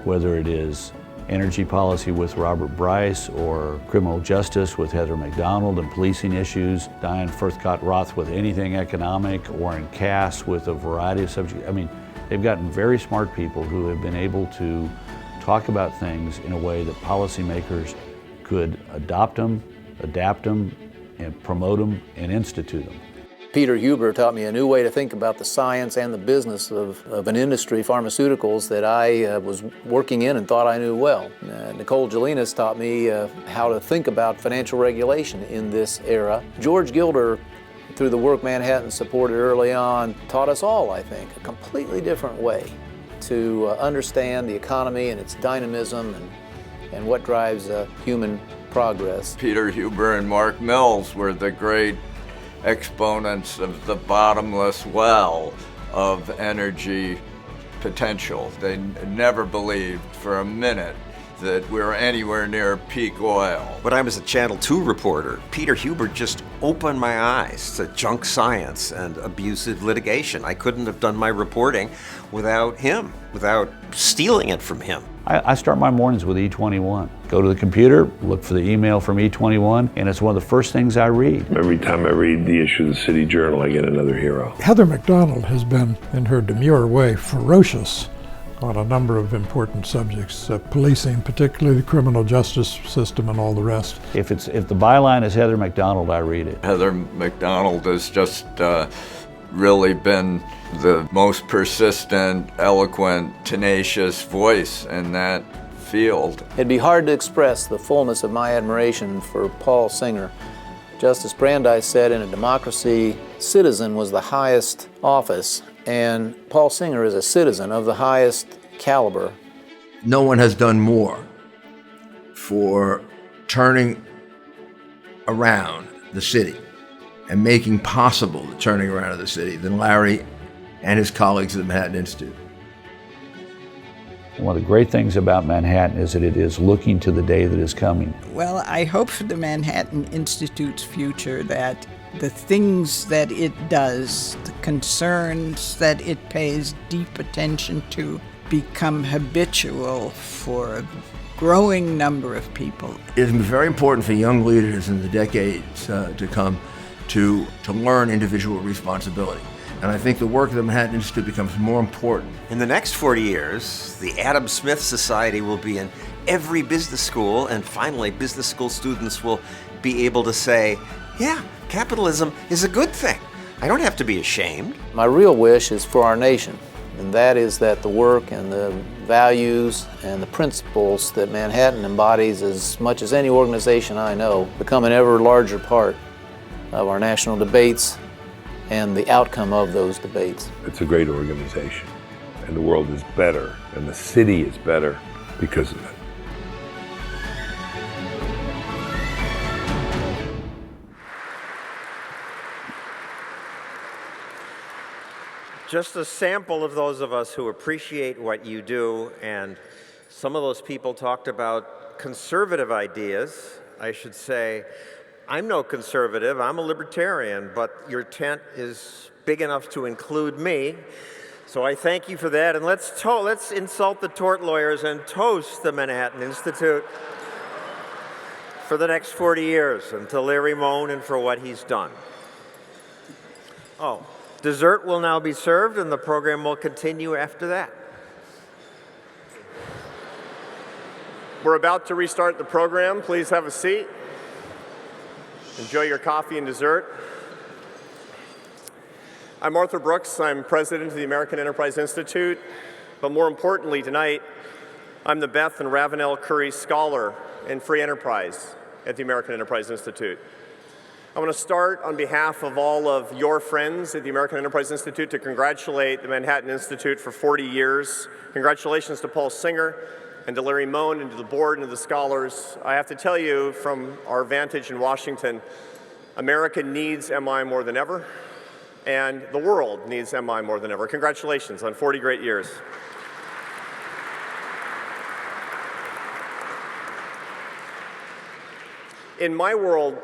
Whether it is energy policy with Robert Bryce, or criminal justice with Heather McDonald, and policing issues, Diane Furthcott-Roth with anything economic, or in Cass with a variety of subjects. I mean, they've gotten very smart people who have been able to talk about things in a way that policymakers could adopt them, adapt them, and promote them and institute them. Peter Huber taught me a new way to think about the science and the business of an industry, pharmaceuticals, that I was working in and thought I knew well. Nicole Gelinas taught me how to think about financial regulation in this era. George Gilder, through the work Manhattan supported early on, taught us all, I think, a completely different way to understand the economy and its dynamism and what drives human progress. Peter Huber and Mark Mills were the great exponents of the bottomless well of energy potential. They never believed for a minute that we were anywhere near peak oil. When I was a Channel 2 reporter, Peter Huber just opened my eyes to junk science and abusive litigation. I couldn't have done my reporting without him, without stealing it from him. I start my mornings with E21. Go to the computer, look for the email from E21, and it's one of the first things I read. Every time I read the issue of the City Journal, I get another hero. Heather McDonald has been, in her demure way, ferocious on a number of important subjects, policing, particularly the criminal justice system and all the rest. If the byline is Heather McDonald, I read it. Heather McDonald has just really been the most persistent, eloquent, tenacious voice in that field. It'd be hard to express the fullness of my admiration for Paul Singer. Justice Brandeis said in a democracy, citizen was the highest office, and Paul Singer is a citizen of the highest caliber. No one has done more for turning around the city and making possible the turning around of the city than Larry and his colleagues at the Manhattan Institute. One of the great things about Manhattan is that it is looking to the day that is coming. Well, I hope for the Manhattan Institute's future that the things that it does, the concerns that it pays deep attention to, become habitual for a growing number of people. It is very important for young leaders in the decades to come to learn individual responsibility. And I think the work of the Manhattan Institute becomes more important. In the next 40 years, the Adam Smith Society will be in every business school, and finally business school students will be able to say, yeah, capitalism is a good thing. I don't have to be ashamed. My real wish is for our nation, and that is that the work and the values and the principles that Manhattan embodies as much as any organization I know become an ever larger part of our national debates and the outcome of those debates. It's a great organization, and the world is better, and the city is better because of it. Just a sample of those of us who appreciate what you do, and some of those people talked about conservative ideas. I should say, I'm no conservative, I'm a libertarian, but your tent is big enough to include me. So I thank you for that, and let's insult the tort lawyers and toast the Manhattan Institute for the next 40 years, and to Larry Moan and for what he's done. Oh, dessert will now be served, and the program will continue after that. We're about to restart the program. Please have a seat. Enjoy your coffee and dessert. I'm Arthur Brooks. I'm president of the American Enterprise Institute. But more importantly tonight, I'm the Beth and Ravenel Curry Scholar in Free Enterprise at the American Enterprise Institute. I want to start on behalf of all of your friends at the American Enterprise Institute to congratulate the Manhattan Institute for 40 years. Congratulations to Paul Singer and to Larry Moan and to the board and to the scholars. I have to tell you from our vantage in Washington, America needs MI more than ever, and the world needs MI more than ever. Congratulations on 40 great years. In my world,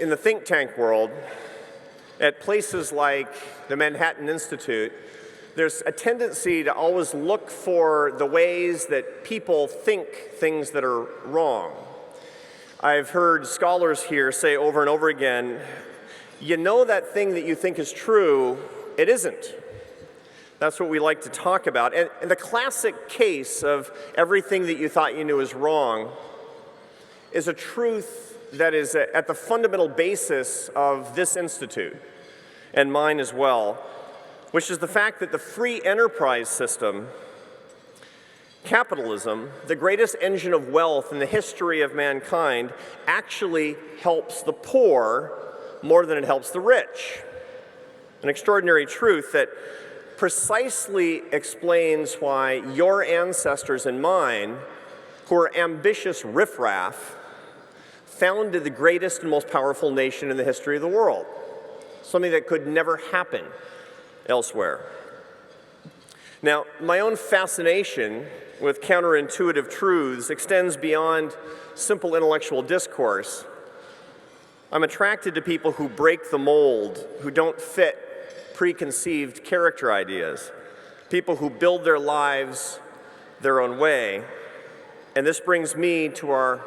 in the think tank world, at places like the Manhattan Institute, there's a tendency to always look for the ways that people think things that are wrong. I've heard scholars here say over and over again, you know that thing that you think is true, it isn't. That's what we like to talk about. And the classic case of everything that you thought you knew is wrong is a truth that is at the fundamental basis of this institute, and mine as well, which is the fact that the free enterprise system, capitalism, the greatest engine of wealth in the history of mankind, actually helps the poor more than it helps the rich. An extraordinary truth that precisely explains why your ancestors and mine, who are ambitious riffraff, founded the greatest and most powerful nation in the history of the world, something that could never happen elsewhere. Now, my own fascination with counterintuitive truths extends beyond simple intellectual discourse. I'm attracted to people who break the mold, who don't fit preconceived character ideas, people who build their lives their own way. And this brings me to our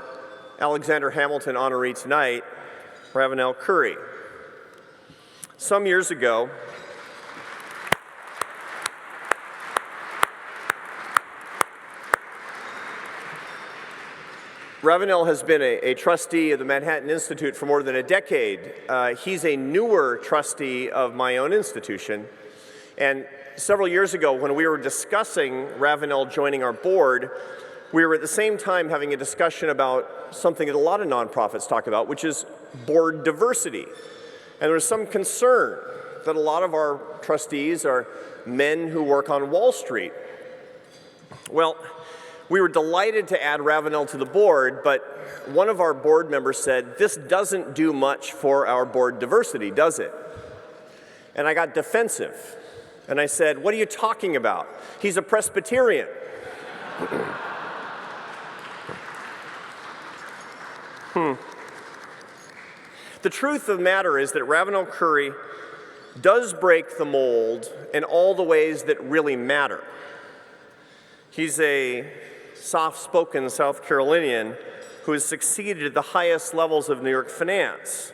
Alexander Hamilton honoree tonight, Ravenel Curry. Some years ago, Ravenel has been a trustee of the Manhattan Institute for more than a decade. He's a newer trustee of my own institution. And several years ago, when we were discussing Ravenel joining our board, we were at the same time having a discussion about something that a lot of nonprofits talk about, which is board diversity. And there was some concern that a lot of our trustees are men who work on Wall Street. Well, we were delighted to add Ravenel to the board, but one of our board members said, this doesn't do much for our board diversity, does it? And I got defensive. And I said, what are you talking about? He's a Presbyterian. The truth of the matter is that Ravenel Curry does break the mold in all the ways that really matter. He's a soft-spoken South Carolinian who has succeeded at the highest levels of New York finance,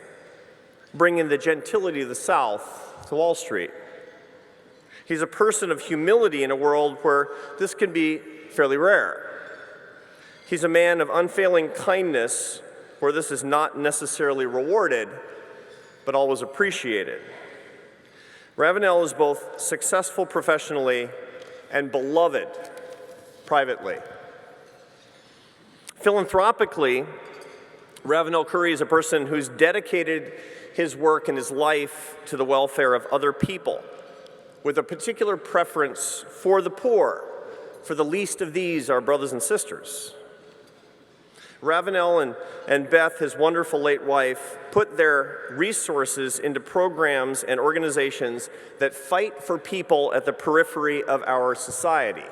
bringing the gentility of the South to Wall Street. He's a person of humility in a world where this can be fairly rare. He's a man of unfailing kindness where this is not necessarily rewarded, but always appreciated. Ravenel is both successful professionally and beloved privately. Philanthropically, Ravenel Curry is a person who's dedicated his work and his life to the welfare of other people, with a particular preference for the poor, for the least of these, our brothers and sisters. Ravenel and Beth, his wonderful late wife, put their resources into programs and organizations that fight for people at the periphery of our society.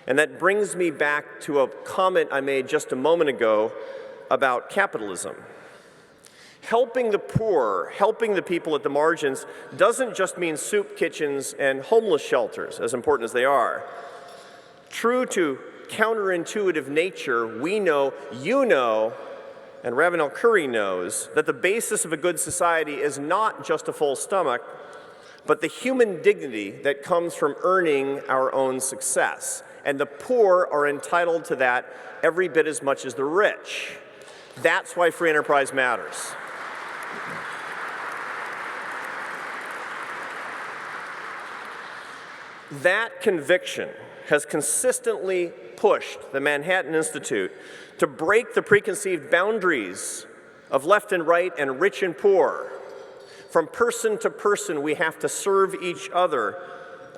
And that brings me back to a comment I made just a moment ago about capitalism. Helping the poor, helping the people at the margins, doesn't just mean soup kitchens and homeless shelters, as important as they are. True to counterintuitive nature, we know, you know, and Ravenel Curry knows that the basis of a good society is not just a full stomach, but the human dignity that comes from earning our own success. And the poor are entitled to that every bit as much as the rich. That's why free enterprise matters. That conviction has consistently pushed the Manhattan Institute to break the preconceived boundaries of left and right and rich and poor. From person to person, we have to serve each other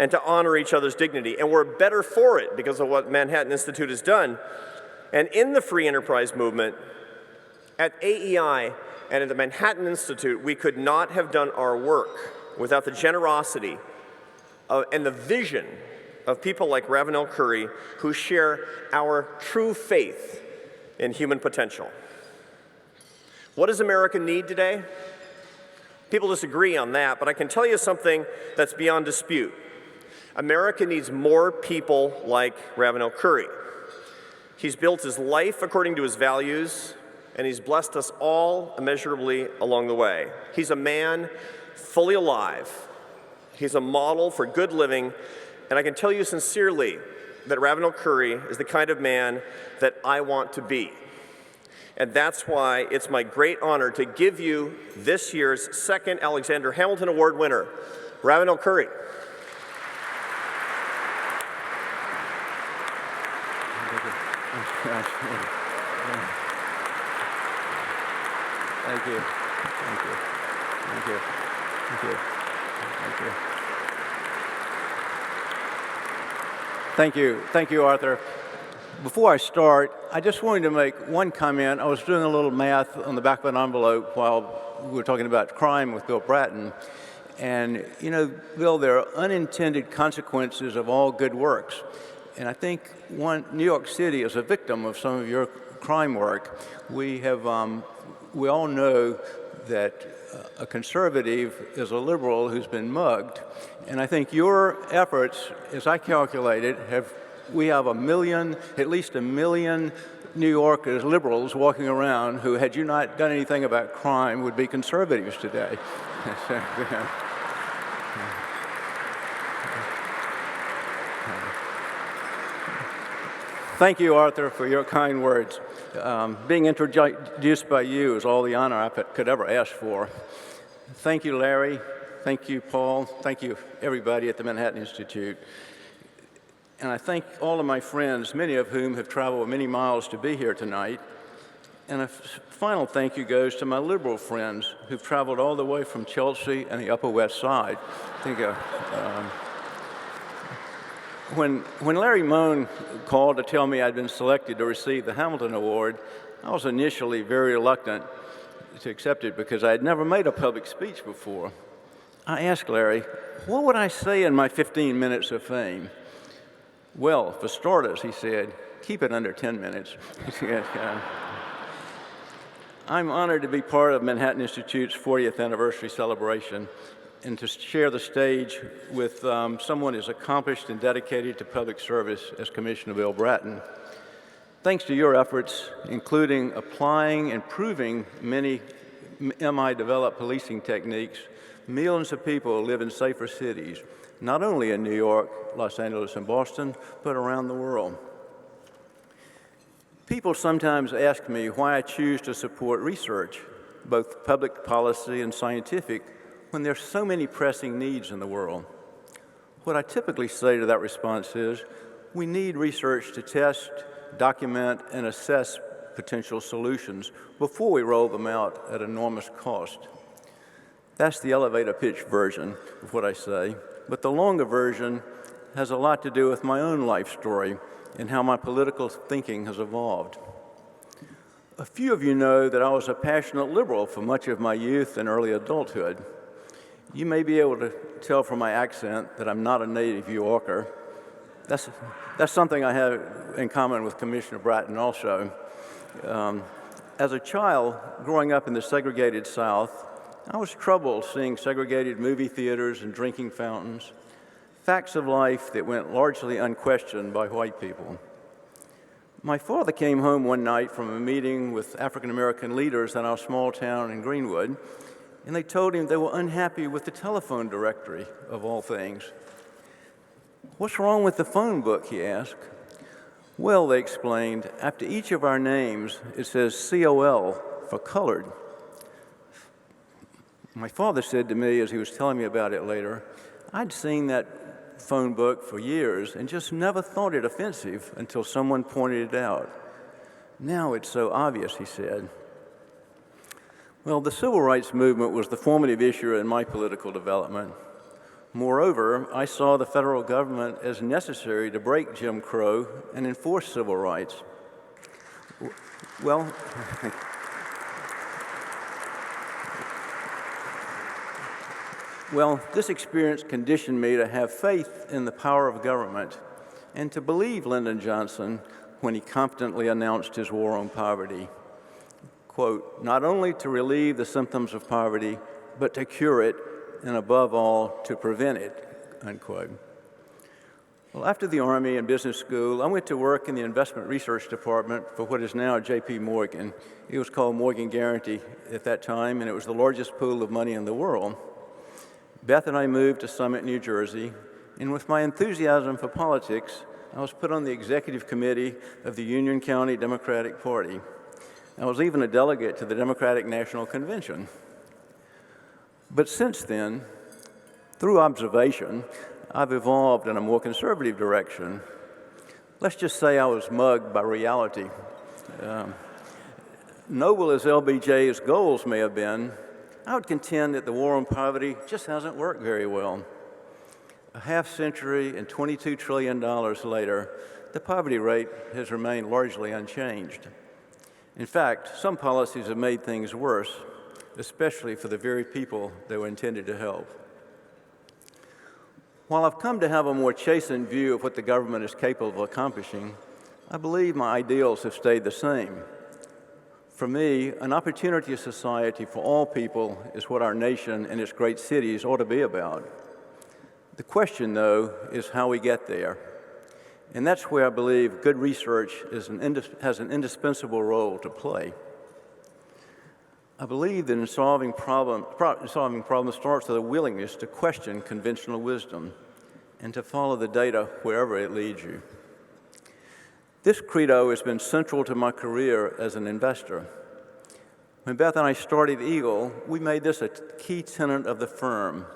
and to honor each other's dignity. And we're better for it because of what Manhattan Institute has done. And in the free enterprise movement, at AEI and at the Manhattan Institute, we could not have done our work without the generosity and the vision of people like Ravenel Curry, who share our true faith in human potential. What does America need today? People disagree on that, but I can tell you something that's beyond dispute. America needs more people like Ravenel Curry. He's built his life according to his values, and he's blessed us all immeasurably along the way. He's a man fully alive. He's a model for good living, and I can tell you sincerely that Ravenel Curry is the kind of man that I want to be. And that's why it's my great honor to give you this year's second Alexander Hamilton Award winner, Ravenel Curry. Thank you. Thank you. Thank you. Thank you. Thank you. Thank you. Thank you, Arthur. Before I start, I just wanted to make one comment. I was doing a little math on the back of an envelope while we were talking about crime with Bill Bratton. And, you know, Bill, there are unintended consequences of all good works. And I think New York City is a victim of some of your crime work. We all know that a conservative is a liberal who's been mugged. And I think your efforts, as I calculated, we have at least a million New Yorkers, liberals, walking around who, had you not done anything about crime, would be conservatives today. Thank you, Arthur, for your kind words. Being introduced by you is all the honor I could ever ask for. Thank you, Larry. Thank you, Paul. Thank you, everybody at the Manhattan Institute. And I thank all of my friends, many of whom have traveled many miles to be here tonight. And a final thank you goes to my liberal friends who've traveled all the way from Chelsea and the Upper West Side. When Larry Moan called to tell me I'd been selected to receive the Hamilton Award, I was initially very reluctant to accept it because I had never made a public speech before. I asked Larry, what would I say in my 15 minutes of fame? Well, for starters, he said, keep it under 10 minutes. I'm honored to be part of Manhattan Institute's 40th anniversary celebration and to share the stage with someone as accomplished and dedicated to public service as Commissioner Bill Bratton. Thanks to your efforts, including applying and proving many MI-developed policing techniques, millions of people live in safer cities, not only in New York, Los Angeles, and Boston, but around the world. People sometimes ask me why I choose to support research, both public policy and scientific, when there's so many pressing needs in the world. What I typically say to that response is, we need research to test, document, and assess potential solutions before we roll them out at enormous cost. That's the elevator pitch version of what I say, but the longer version has a lot to do with my own life story and how my political thinking has evolved. A few of you know that I was a passionate liberal for much of my youth and early adulthood. You may be able to tell from my accent that I'm not a native Yorker. That's something I have in common with Commissioner Bratton also. As a child, growing up in the segregated South, I was troubled seeing segregated movie theaters and drinking fountains, facts of life that went largely unquestioned by white people. My father came home one night from a meeting with African-American leaders in our small town in Greenwood, and they told him they were unhappy with the telephone directory, of all things. What's wrong with the phone book, he asked. Well, they explained, after each of our names, it says COL for colored. My father said to me as he was telling me about it later, I'd seen that phone book for years and just never thought it offensive until someone pointed it out. Now it's so obvious, he said. Well, the civil rights movement was the formative issue in my political development. Moreover, I saw the federal government as necessary to break Jim Crow and enforce civil rights. Well, this experience conditioned me to have faith in the power of government and to believe Lyndon Johnson when he confidently announced his war on poverty. Quote, not only to relieve the symptoms of poverty, but to cure it, and above all, to prevent it, unquote. Well, after the Army and business school, I went to work in the investment research department for what is now J.P. Morgan. It was called Morgan Guaranty at that time, and it was the largest pool of money in the world. Beth and I moved to Summit, New Jersey, and with my enthusiasm for politics, I was put on the executive committee of the Union County Democratic Party. I was even a delegate to the Democratic National Convention. But since then, through observation, I've evolved in a more conservative direction. Let's just say I was mugged by reality. Noble as LBJ's goals may have been, I would contend that the war on poverty just hasn't worked very well. A half century and $22 trillion later, the poverty rate has remained largely unchanged. In fact, some policies have made things worse, especially for the very people they were intended to help. While I've come to have a more chastened view of what the government is capable of accomplishing, I believe my ideals have stayed the same. For me, an opportunity society for all people is what our nation and its great cities ought to be about. The question, though, is how we get there. And that's where I believe good research has an indispensable role to play. I believe that solving problems starts with a willingness to question conventional wisdom and to follow the data wherever it leads you. This credo has been central to my career as an investor. When Beth and I started Eagle, we made this a key tenet of the firm.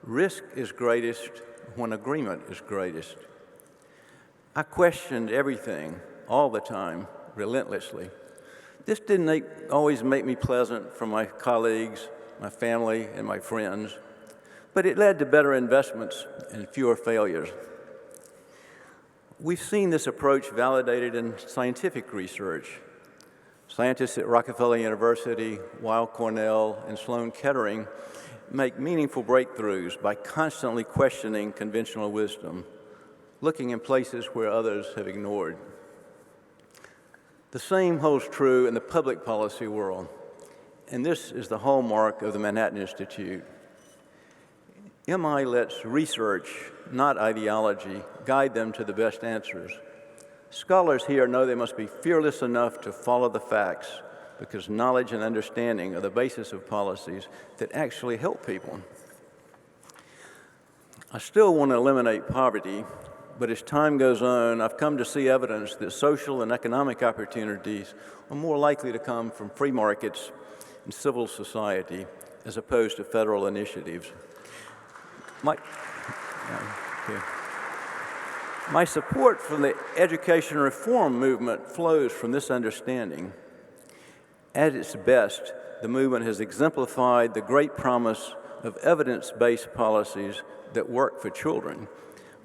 Risk is greatest when agreement is greatest. I questioned everything, all the time, relentlessly. This didn't always make me pleasant for my colleagues, my family, and my friends, but it led to better investments and fewer failures. We've seen this approach validated in scientific research. Scientists at Rockefeller University, Weill Cornell, and Sloan Kettering make meaningful breakthroughs by constantly questioning conventional wisdom, looking in places where others have ignored. The same holds true in the public policy world, and this is the hallmark of the Manhattan Institute. MI lets research, not ideology, guide them to the best answers. Scholars here know they must be fearless enough to follow the facts because knowledge and understanding are the basis of policies that actually help people. I still want to eliminate poverty, but as time goes on, I've come to see evidence that social and economic opportunities are more likely to come from free markets and civil society as opposed to federal initiatives. My support for the education reform movement flows from this understanding. At its best, the movement has exemplified the great promise of evidence-based policies that work for children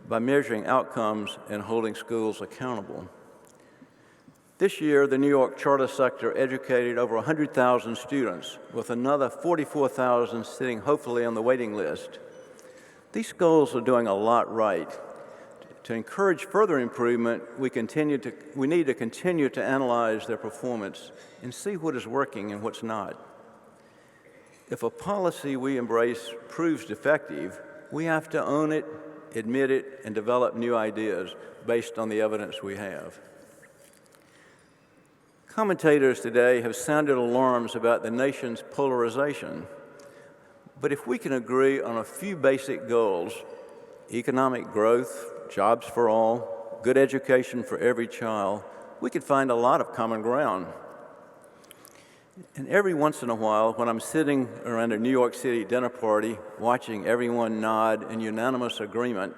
by measuring outcomes and holding schools accountable. This year, the New York charter sector educated over 100,000 students, with another 44,000 sitting hopefully on the waiting list. These schools are doing a lot right. To encourage further improvement, we need to continue to analyze their performance and see what is working and what's not. If a policy we embrace proves defective, we have to own it, admit it, and develop new ideas based on the evidence we have. Commentators today have sounded alarms about the nation's polarization. But if we can agree on a few basic goals, economic growth, jobs for all, good education for every child, we could find a lot of common ground. And every once in a while, when I'm sitting around a New York City dinner party, watching everyone nod in unanimous agreement,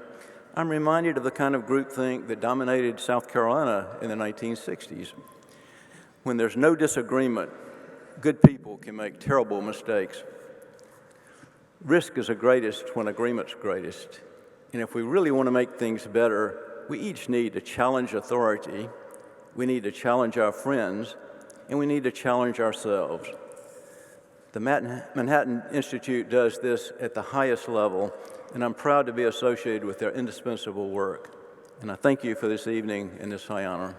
I'm reminded of the kind of groupthink that dominated South Carolina in the 1960s. When there's no disagreement, good people can make terrible mistakes. Risk is the greatest when agreement's greatest. And if we really want to make things better, we each need to challenge authority, we need to challenge our friends, and we need to challenge ourselves. The Manhattan Institute does this at the highest level, and I'm proud to be associated with their indispensable work. And I thank you for this evening and this high honor.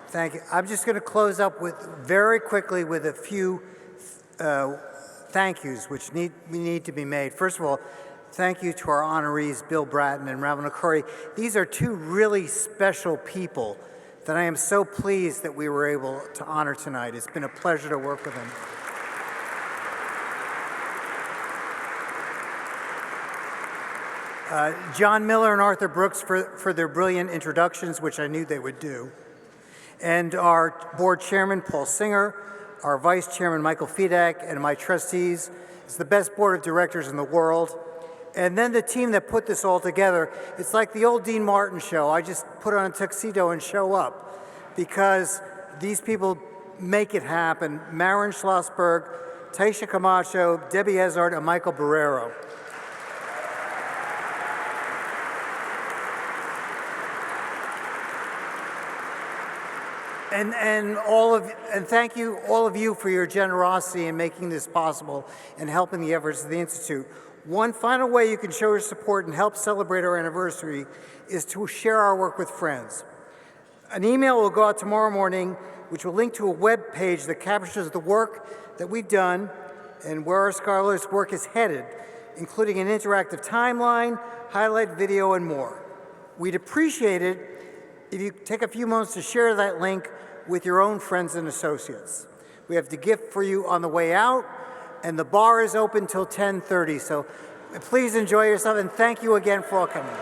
Thank you. I'm just going to close up with very quickly with a few thank yous which need to be made. First of all, thank you to our honorees, Bill Bratton and Ravenel Curry. These are two really special people that I am so pleased that we were able to honor tonight. It's been a pleasure to work with them. John Miller and Arthur Brooks for their brilliant introductions, which I knew they would do. And our board chairman, Paul Singer, our vice chairman, Michael Fedak, and my trustees. It's the best board of directors in the world. And then the team that put this all together, it's like the old Dean Martin show. I just put on a tuxedo and show up because these people make it happen. Marin Schlossberg, Taisha Camacho, Debbie Ezard, and Michael Barrero. And thank you, all of you, for your generosity in making this possible and helping the efforts of the Institute. One final way you can show your support and help celebrate our anniversary is to share our work with friends. An email will go out tomorrow morning, which will link to a web page that captures the work that we've done and where our scholars' work is headed, including an interactive timeline, highlight video, and more. We'd appreciate it if you take a few moments to share that link with your own friends and associates. We have the gift for you on the way out, and the bar is open till 10:30, so please enjoy yourself, and thank you again for all coming.